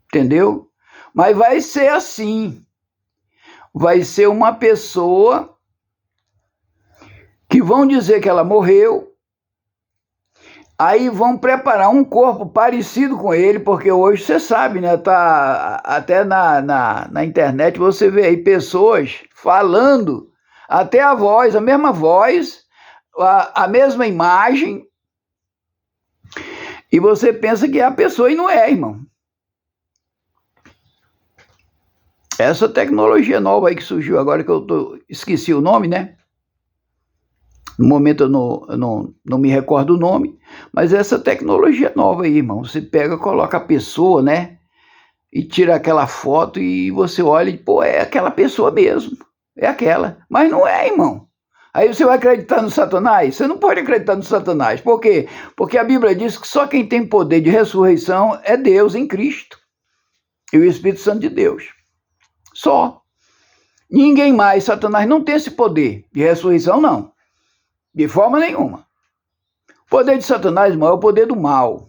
[SPEAKER 3] Entendeu? Mas vai ser assim. Vai ser uma pessoa que vão dizer que ela morreu, aí vão preparar um corpo parecido com ele, porque hoje você sabe, né? Tá até na internet você vê aí pessoas falando, até a voz, a mesma voz, a mesma imagem, e você pensa que é a pessoa e não é, irmão. Essa tecnologia nova aí que surgiu agora, que eu esqueci o nome, né? No momento eu não me recordo o nome, mas essa tecnologia nova aí, irmão, você pega, coloca a pessoa, né? E tira aquela foto e você olha e, pô, é aquela pessoa mesmo. É aquela. Mas não é, irmão. Aí você vai acreditar no Satanás? Você não pode acreditar no Satanás. Por quê? Porque a Bíblia diz que só quem tem poder de ressurreição é Deus em Cristo. E o Espírito Santo de Deus. Só. Ninguém mais. Satanás não tem esse poder de ressurreição, não. De forma nenhuma. O poder de Satanás, irmão, é o poder do mal.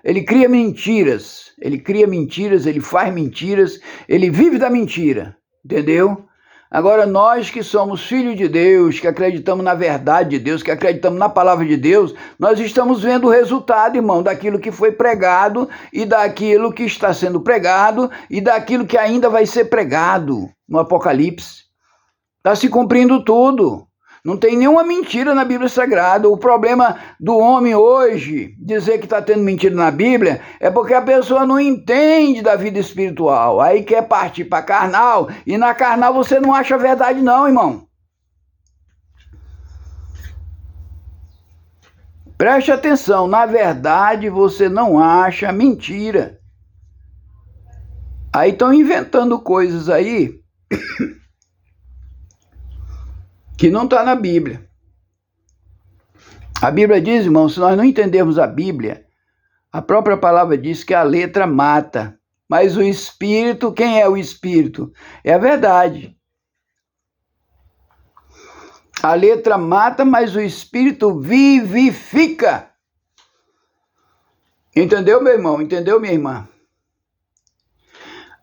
[SPEAKER 3] Ele cria mentiras, ele faz mentiras, ele vive da mentira, entendeu? Agora nós que somos filhos de Deus, que acreditamos na verdade de Deus, que acreditamos na palavra de Deus, nós estamos vendo o resultado, irmão, daquilo que foi pregado e daquilo que está sendo pregado e daquilo que ainda vai ser pregado no Apocalipse. Está se cumprindo tudo. Não tem nenhuma mentira na Bíblia Sagrada. O problema do homem hoje, dizer que está tendo mentira na Bíblia, é porque a pessoa não entende da vida espiritual. Aí quer partir para carnal, e na carnal você não acha verdade não, irmão. Preste atenção, na verdade você não acha mentira. Aí estão inventando coisas aí que não está na Bíblia. A Bíblia diz, irmão, se nós não entendermos a Bíblia, a própria palavra diz que a letra mata, mas o Espírito, quem é o Espírito? É a verdade. A letra mata, mas o Espírito vivifica. Entendeu, meu irmão? Entendeu, minha irmã?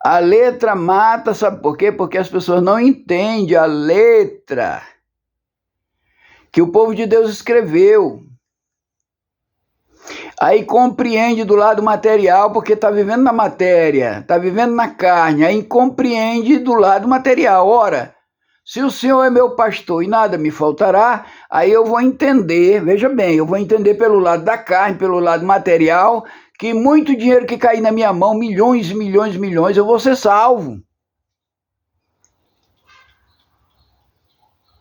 [SPEAKER 3] A letra mata, sabe por quê? Porque as pessoas não entendem a letra que o povo de Deus escreveu. Aí compreende do lado material, porque está vivendo na matéria, está vivendo na carne, aí compreende do lado material. Ora, se o Senhor é meu pastor e nada me faltará, aí eu vou entender, veja bem, eu vou entender pelo lado da carne, pelo lado material, que muito dinheiro que cair na minha mão, milhões, milhões, milhões, eu vou ser salvo.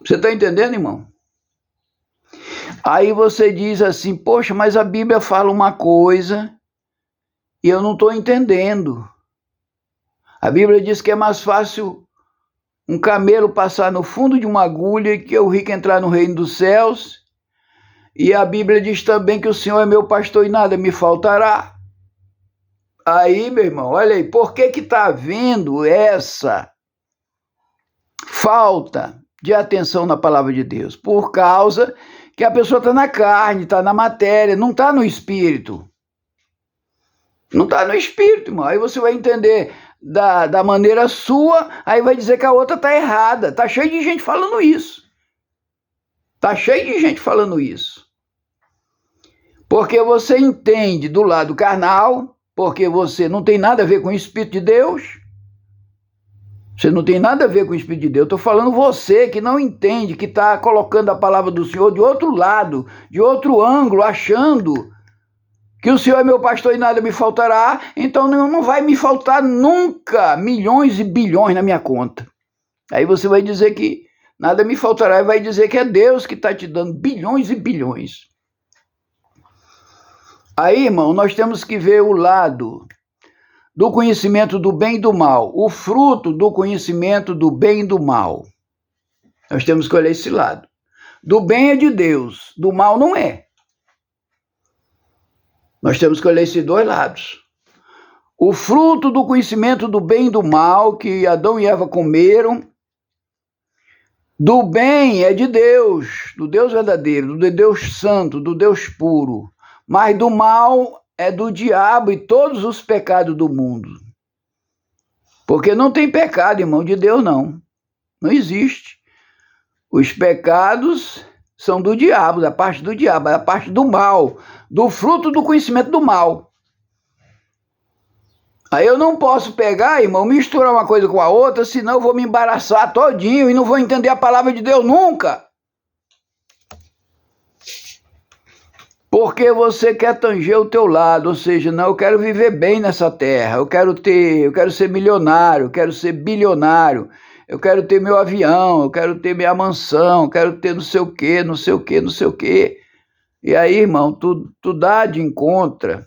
[SPEAKER 3] Você está entendendo, irmão? Aí você diz assim, poxa, mas a Bíblia fala uma coisa e eu não estou entendendo. A Bíblia diz que é mais fácil um camelo passar no fundo de uma agulha que o rico entrar no reino dos céus. E a Bíblia diz também que o Senhor é meu pastor e nada me faltará. Aí, meu irmão, olha aí, por que está havendo essa falta de atenção na palavra de Deus? Por causa que a pessoa está na carne, está na matéria, não está no espírito. Não está no espírito, irmão. Aí você vai entender da maneira sua, aí vai dizer que a outra está errada. Está cheio de gente falando isso. Está cheio de gente falando isso. Porque você entende do lado carnal, porque você não tem nada a ver com o Espírito de Deus. Você não tem nada a ver com o Espírito de Deus. Estou falando você que não entende, que está colocando a palavra do Senhor de outro lado, de outro ângulo, achando que o Senhor é meu pastor e nada me faltará, então não vai me faltar nunca milhões e bilhões na minha conta. Aí você vai dizer que nada me faltará e vai dizer que é Deus que está te dando bilhões e bilhões. Aí, irmão, nós temos que ver o lado do conhecimento do bem e do mal, o fruto do conhecimento do bem e do mal. Nós temos que olhar esse lado. Do bem é de Deus, do mal não é. Nós temos que olhar esses dois lados. O fruto do conhecimento do bem e do mal que Adão e Eva comeram, do bem é de Deus, do Deus verdadeiro, do Deus santo, do Deus puro, mas do mal é do diabo e todos os pecados do mundo. Porque não tem pecado, irmão, de Deus, não. Não existe. Os pecados são do diabo, da parte do diabo, da parte do mal, do fruto do conhecimento do mal. Aí eu não posso pegar, irmão, misturar uma coisa com a outra, senão eu vou me embaraçar todinho e não vou entender a palavra de Deus nunca. Porque você quer tanger o teu lado, ou seja, não, eu quero viver bem nessa terra, eu quero ser milionário, eu quero ser bilionário, eu quero ter meu avião, eu quero ter minha mansão, eu quero ter não sei o quê, não sei o quê, não sei o quê. E aí, irmão, tu dá de encontro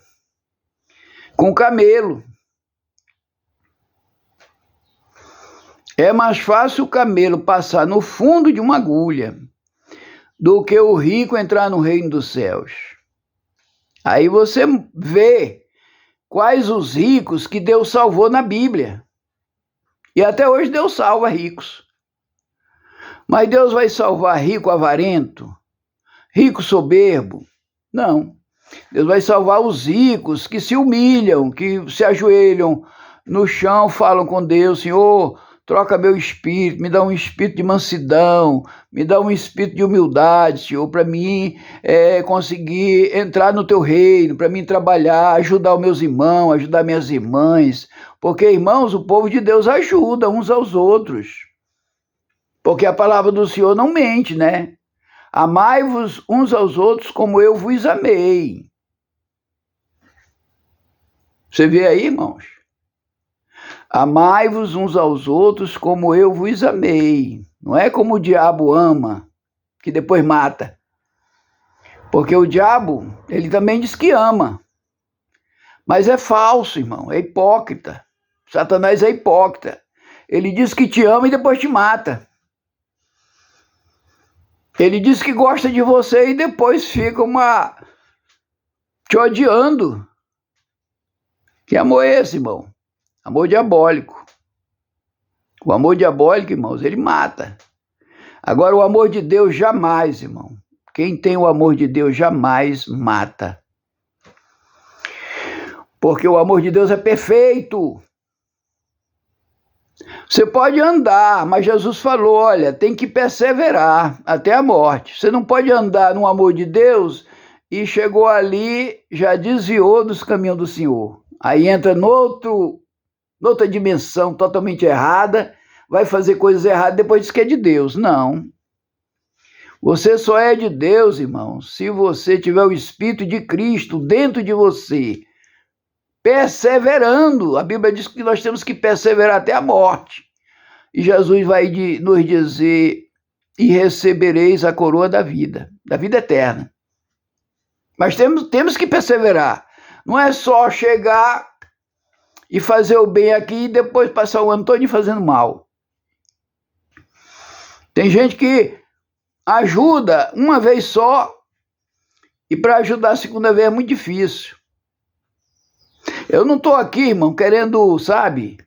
[SPEAKER 3] com camelo. É mais fácil o camelo passar no fundo de uma agulha do que o rico entrar no reino dos céus. Aí você vê quais os ricos que Deus salvou na Bíblia. E até hoje Deus salva ricos. Mas Deus vai salvar rico avarento, rico soberbo? Não. Deus vai salvar os ricos que se humilham, que se ajoelham no chão, falam com Deus: Senhor, troca meu espírito, me dá um espírito de mansidão, me dá um espírito de humildade, Senhor, para mim conseguir entrar no teu reino, para mim trabalhar, ajudar os meus irmãos, ajudar minhas irmãs. Porque, irmãos, o povo de Deus ajuda uns aos outros. Porque a palavra do Senhor não mente, né? Amai-vos uns aos outros como eu vos amei. Você vê aí, irmãos? Amai-vos uns aos outros como eu vos amei. Não é como o diabo ama, que depois mata. Porque o diabo, ele também diz que ama. Mas é falso, irmão, é hipócrita. Satanás é hipócrita. Ele diz que te ama e depois te mata. Ele diz que gosta de você e depois fica te odiando. Que amor é esse, irmão? Amor diabólico. O amor diabólico, irmãos, ele mata. Agora, o amor de Deus jamais, irmão. Quem tem o amor de Deus jamais mata. Porque o amor de Deus é perfeito. Você pode andar, mas Jesus falou, olha, tem que perseverar até a morte. Você não pode andar no amor de Deus e chegou ali, já desviou dos caminhos do Senhor. Aí entra noutra dimensão totalmente errada, vai fazer coisas erradas, depois diz que é de Deus. Não. Você só é de Deus, irmão, se você tiver o Espírito de Cristo dentro de você, perseverando. A Bíblia diz que nós temos que perseverar até a morte. E Jesus vai nos dizer, e recebereis a coroa da vida eterna. Mas temos que perseverar. Não é só chegar e fazer o bem aqui e depois passar o ano todo fazendo mal. Tem gente que ajuda uma vez só e para ajudar a segunda vez é muito difícil. Eu não estou aqui, irmão, querendo, sabe,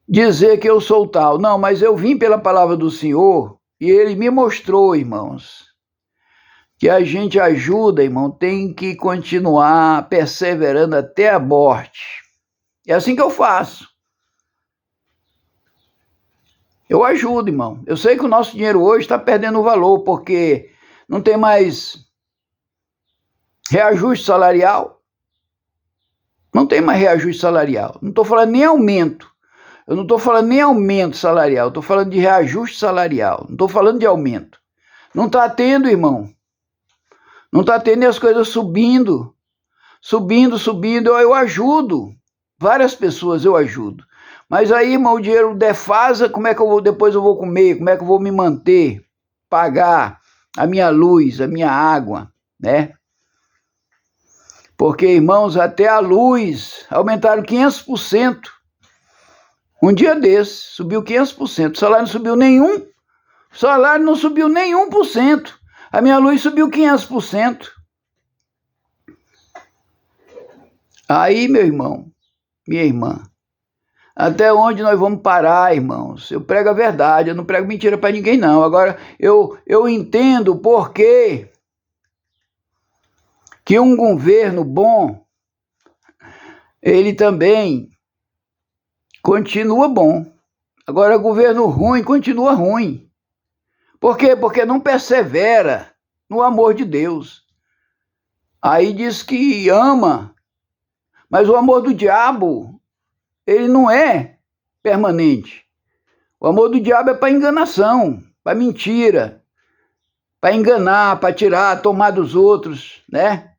[SPEAKER 3] dizer que eu sou tal. Não, mas eu vim pela palavra do Senhor e Ele me mostrou, irmãos, que a gente ajuda, irmão, tem que continuar perseverando até a morte. É assim que eu faço. Eu ajudo, irmão. Eu sei que o nosso dinheiro hoje está perdendo valor, porque não tem mais reajuste salarial. Não tem mais reajuste salarial. Não estou falando nem aumento. Eu não estou falando nem aumento salarial. Estou falando de reajuste salarial. Não estou falando de aumento. Não está tendo, irmão. Não está tendo e as coisas subindo. Subindo. Eu ajudo. Várias pessoas eu ajudo. Mas aí, irmão, o dinheiro defasa. Como é que depois eu vou comer? Como é que eu vou me manter? Pagar a minha luz, a minha água, né? Porque, irmãos, até a luz aumentaram 500%. Um dia desse, subiu 500%. O salário não subiu nenhum. O salário não subiu nenhum por cento. A minha luz subiu 500%. Aí, meu irmão, minha irmã, até onde nós vamos parar, irmãos? Eu prego a verdade, eu não prego mentira para ninguém, não. Agora, eu entendo por quê que um governo bom, ele também continua bom. Agora, governo ruim continua ruim. Por quê? Porque não persevera no amor de Deus. Aí diz que ama, mas o amor do diabo, ele não é permanente. O amor do diabo é para enganação, para mentira, para enganar, para tirar, tomar dos outros, né?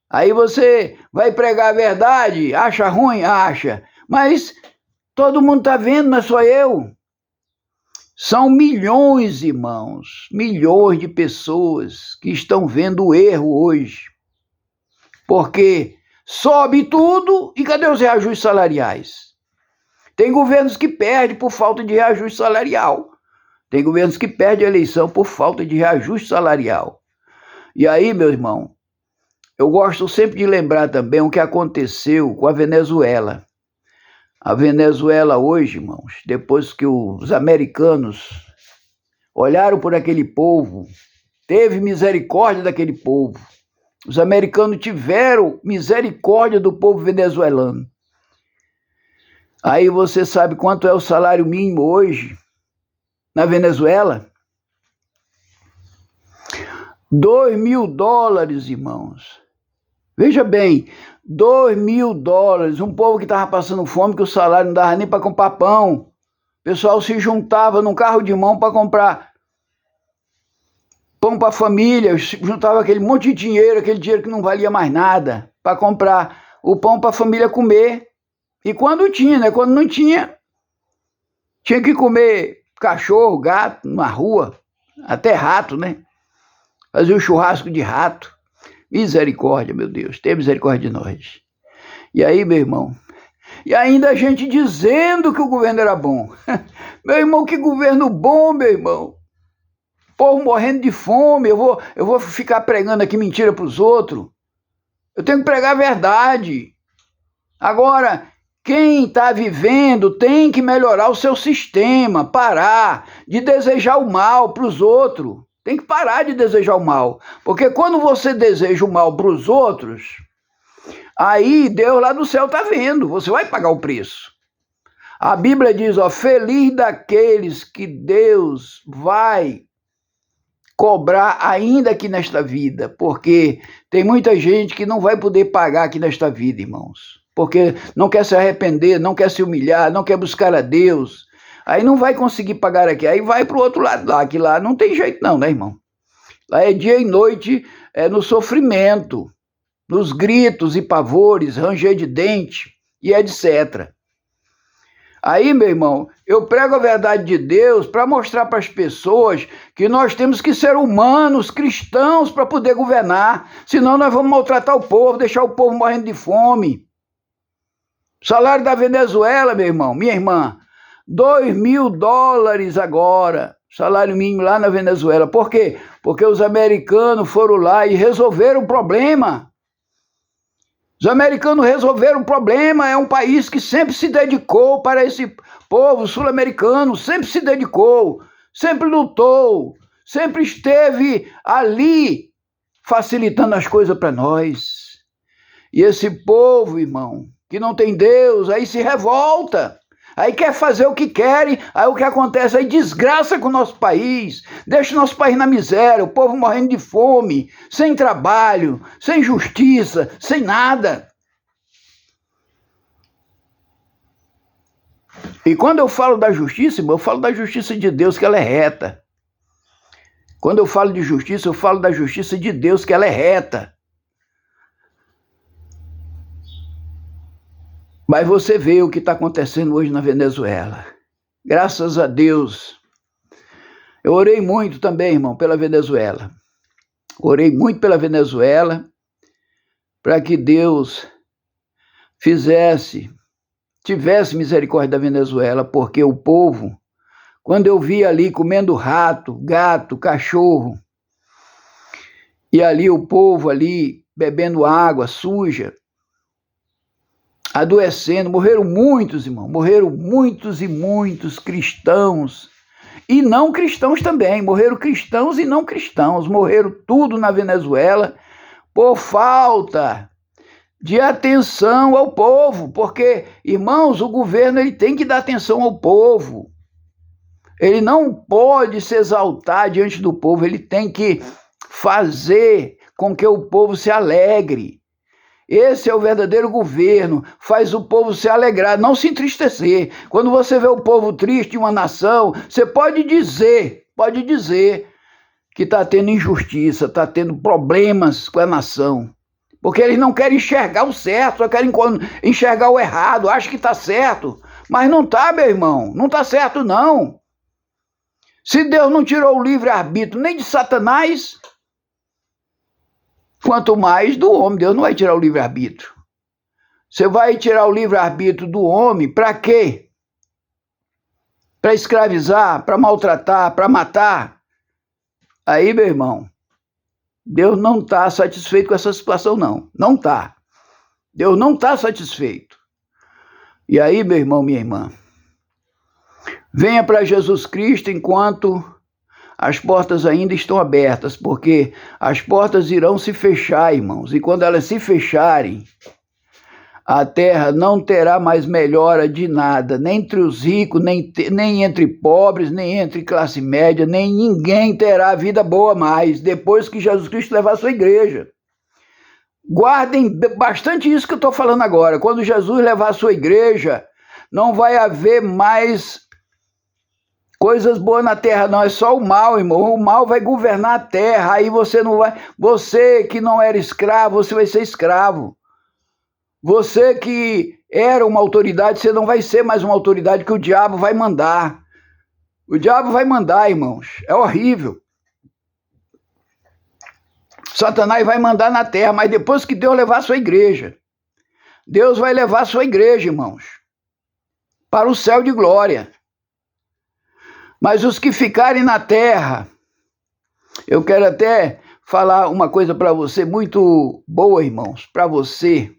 [SPEAKER 3] Aí você vai pregar a verdade, acha ruim? Acha. Mas todo mundo está vendo, não é só eu. São milhões, irmãos, milhões de pessoas que estão vendo o erro hoje. Porque sobe tudo e cadê os reajustes salariais? Tem governos que perdem por falta de reajuste salarial. Tem governos que perdem a eleição por falta de reajuste salarial. E aí, meu irmão, eu gosto sempre de lembrar também o que aconteceu com a Venezuela. A Venezuela hoje, irmãos, depois que os americanos olharam por aquele povo, teve misericórdia daquele povo. Os americanos tiveram misericórdia do povo venezuelano. Aí você sabe quanto é o salário mínimo hoje na Venezuela? $2.000, irmãos. Veja bem, $2.000. Um povo que estava passando fome, que o salário não dava nem para comprar pão. O pessoal se juntava num carro de mão para comprar pão para a família, juntava aquele monte de dinheiro, aquele dinheiro que não valia mais nada, para comprar o pão para a família comer. E quando tinha, né? Quando não tinha, tinha que comer cachorro, gato, na rua, até rato, né? Fazia um churrasco de rato. Misericórdia, meu Deus, tenha misericórdia de nós. E aí, meu irmão, e ainda a gente dizendo que o governo era bom. Meu irmão, que governo bom, meu irmão. Povo morrendo de fome, eu vou ficar pregando aqui mentira para os outros. Eu tenho que pregar a verdade. Agora, quem está vivendo tem que melhorar o seu sistema, parar de desejar o mal para os outros. Tem que parar de desejar o mal. Porque quando você deseja o mal para os outros, aí Deus lá do céu está vendo, você vai pagar o preço. A Bíblia diz, ó, feliz daqueles que Deus vai cobrar ainda aqui nesta vida, porque tem muita gente que não vai poder pagar aqui nesta vida, irmãos, porque não quer se arrepender, não quer se humilhar, não quer buscar a Deus, aí não vai conseguir pagar aqui, aí vai para o outro lado lá, que lá não tem jeito não, né, irmão? Lá é dia e noite, é no sofrimento, nos gritos e pavores, ranger de dente e etc. Aí, meu irmão, eu prego a verdade de Deus para mostrar para as pessoas que nós temos que ser humanos, cristãos, para poder governar. Senão nós vamos maltratar o povo, deixar o povo morrendo de fome. O salário da Venezuela, meu irmão, minha irmã, $2.000 agora. Salário mínimo lá na Venezuela. Por quê? Porque os americanos foram lá e resolveram o problema. Os americanos resolveram o problema, é um país que sempre se dedicou para esse povo sul-americano, sempre se dedicou, sempre lutou, sempre esteve ali facilitando as coisas para nós. E esse povo, irmão, que não tem Deus, aí se revolta, aí quer fazer o que querem, aí o que acontece? Aí desgraça com o nosso país, deixa o nosso país na miséria, o povo morrendo de fome, sem trabalho, sem justiça, sem nada. E quando eu falo da justiça, eu falo da justiça de Deus, que ela é reta. Quando eu falo de justiça, eu falo da justiça de Deus, que ela é reta. Mas você vê o que está acontecendo hoje na Venezuela. Graças a Deus. Eu orei muito também, irmão, pela Venezuela. Orei muito pela Venezuela para que Deus tivesse misericórdia da Venezuela, porque o povo, quando eu vi ali comendo rato, gato, cachorro, e ali o povo ali bebendo água suja, adoecendo, morreram muitos, irmão, morreram muitos e muitos cristãos, e não cristãos também, morreram cristãos e não cristãos, morreram tudo na Venezuela por falta de atenção ao povo, porque, irmãos, o governo ele tem que dar atenção ao povo, ele não pode se exaltar diante do povo, ele tem que fazer com que o povo se alegre. Esse é o verdadeiro governo, faz o povo se alegrar, não se entristecer. Quando você vê o povo triste em uma nação, você pode dizer que está tendo injustiça, está tendo problemas com a nação. Porque eles não querem enxergar o certo, só querem enxergar o errado, acham que está certo. Mas não está, meu irmão, não está certo não. Se Deus não tirou o livre-arbítrio nem de Satanás, quanto mais do homem, Deus não vai tirar o livre-arbítrio. Você vai tirar o livre-arbítrio do homem para quê? para escravizar, para maltratar, para matar. Aí, meu irmão, Deus não está satisfeito com essa situação, não. Não está. Deus não está satisfeito. E aí, meu irmão, minha irmã, venha para Jesus Cristo enquanto as portas ainda estão abertas, porque as portas irão se fechar, irmãos. E quando elas se fecharem, a terra não terá mais melhora de nada, nem entre os ricos, nem entre pobres, nem entre classe média, nem ninguém terá vida boa mais, depois que Jesus Cristo levar a sua igreja. Guardem bastante isso que eu estou falando agora. Quando Jesus levar a sua igreja, não vai haver mais coisas boas na terra, não. É só o mal, irmão. O mal vai governar a terra. Aí você não vai... Você que não era escravo, você vai ser escravo. Você que era uma autoridade, você não vai ser mais uma autoridade, que o diabo vai mandar. O diabo vai mandar, irmãos. É horrível. Satanás vai mandar na terra, mas depois que Deus levar a sua igreja. Deus vai levar a sua igreja, irmãos, para o céu de glória. Mas os que ficarem na terra, eu quero até falar uma coisa para você muito boa, irmãos, para você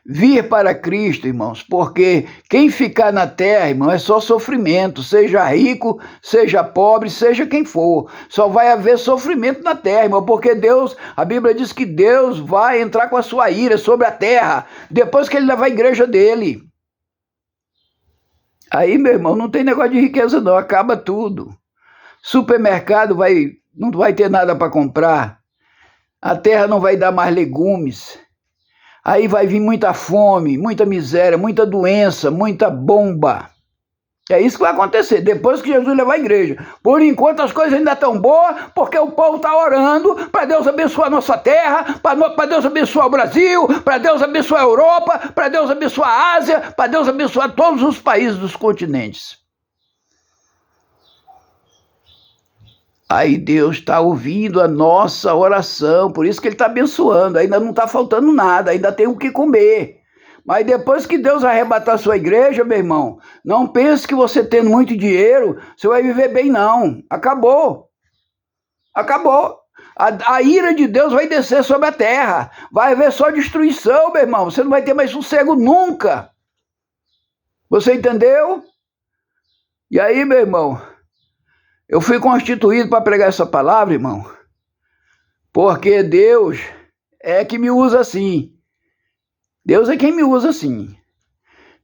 [SPEAKER 3] vir para Cristo, irmãos, porque quem ficar na terra, irmão, é só sofrimento, seja rico, seja pobre, seja quem for, só vai haver sofrimento na terra, irmão, porque Deus, a Bíblia diz que Deus vai entrar com a sua ira sobre a terra, depois que ele levar a igreja dele. Aí, meu irmão, não tem negócio de riqueza não, acaba tudo. Supermercado não vai ter nada para comprar, a terra não vai dar mais legumes. Aí vai vir muita fome, muita miséria, muita doença, muita bomba. É isso que vai acontecer depois que Jesus levar a igreja. Por enquanto as coisas ainda estão boas, porque o povo está orando para Deus abençoar a nossa terra, para Deus abençoar o Brasil, para Deus abençoar a Europa, para Deus abençoar a Ásia, para Deus abençoar todos os países dos continentes. Aí Deus está ouvindo a nossa oração, por isso que Ele está abençoando, ainda não está faltando nada, ainda tem o que comer. Mas depois que Deus arrebatar a sua igreja, meu irmão, não pense que você tendo muito dinheiro, você vai viver bem, não. Acabou. Acabou. A ira de Deus vai descer sobre a terra, vai haver só destruição, meu irmão, você não vai ter mais sossego nunca. Você entendeu? E aí, meu irmão, eu fui constituído para pregar essa palavra, irmão, porque Deus é que me usa assim. Deus é quem me usa assim.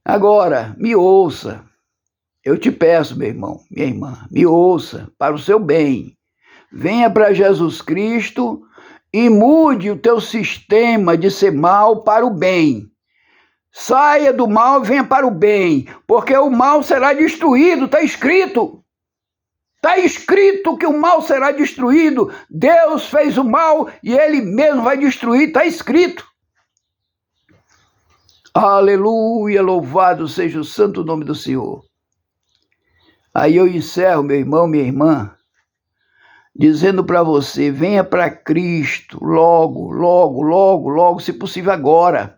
[SPEAKER 3] Agora, me ouça. Eu te peço, meu irmão, minha irmã, me ouça para o seu bem. Venha para Jesus Cristo e mude o teu sistema de ser mal para o bem. Saia do mal e venha para o bem, porque o mal será destruído, está escrito. Está escrito que o mal será destruído. Deus fez o mal e Ele mesmo vai destruir. Está escrito. Aleluia, louvado seja o santo nome do Senhor. Aí eu encerro, meu irmão, minha irmã, dizendo para você, venha para Cristo logo, logo, logo, logo, se possível agora.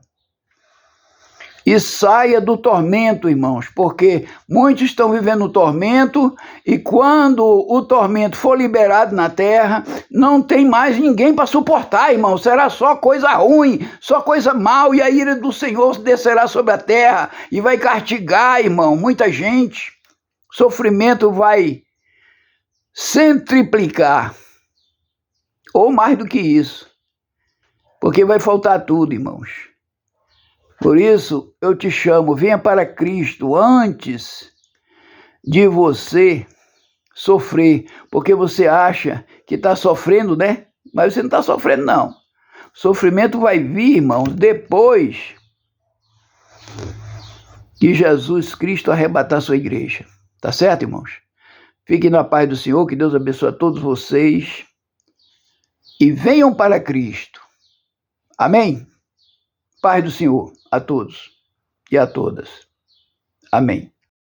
[SPEAKER 3] E saia do tormento, irmãos, porque muitos estão vivendo o tormento e quando o tormento for liberado na terra, não tem mais ninguém para suportar, irmão. Será só coisa ruim, só coisa mal e a ira do Senhor descerá sobre a terra e vai castigar, irmão, muita gente. O sofrimento vai centriplicar, ou mais do que isso, porque vai faltar tudo, irmãos. Por isso, eu te chamo, venha para Cristo antes de você sofrer, porque você acha que está sofrendo, né? Mas você não está sofrendo, não. O sofrimento vai vir, irmãos, depois que Jesus Cristo arrebatar sua igreja. Tá certo, irmãos? Fiquem na paz do Senhor, que Deus abençoe a todos vocês e venham para Cristo. Amém? Paz do Senhor a todos e a todas. Amém.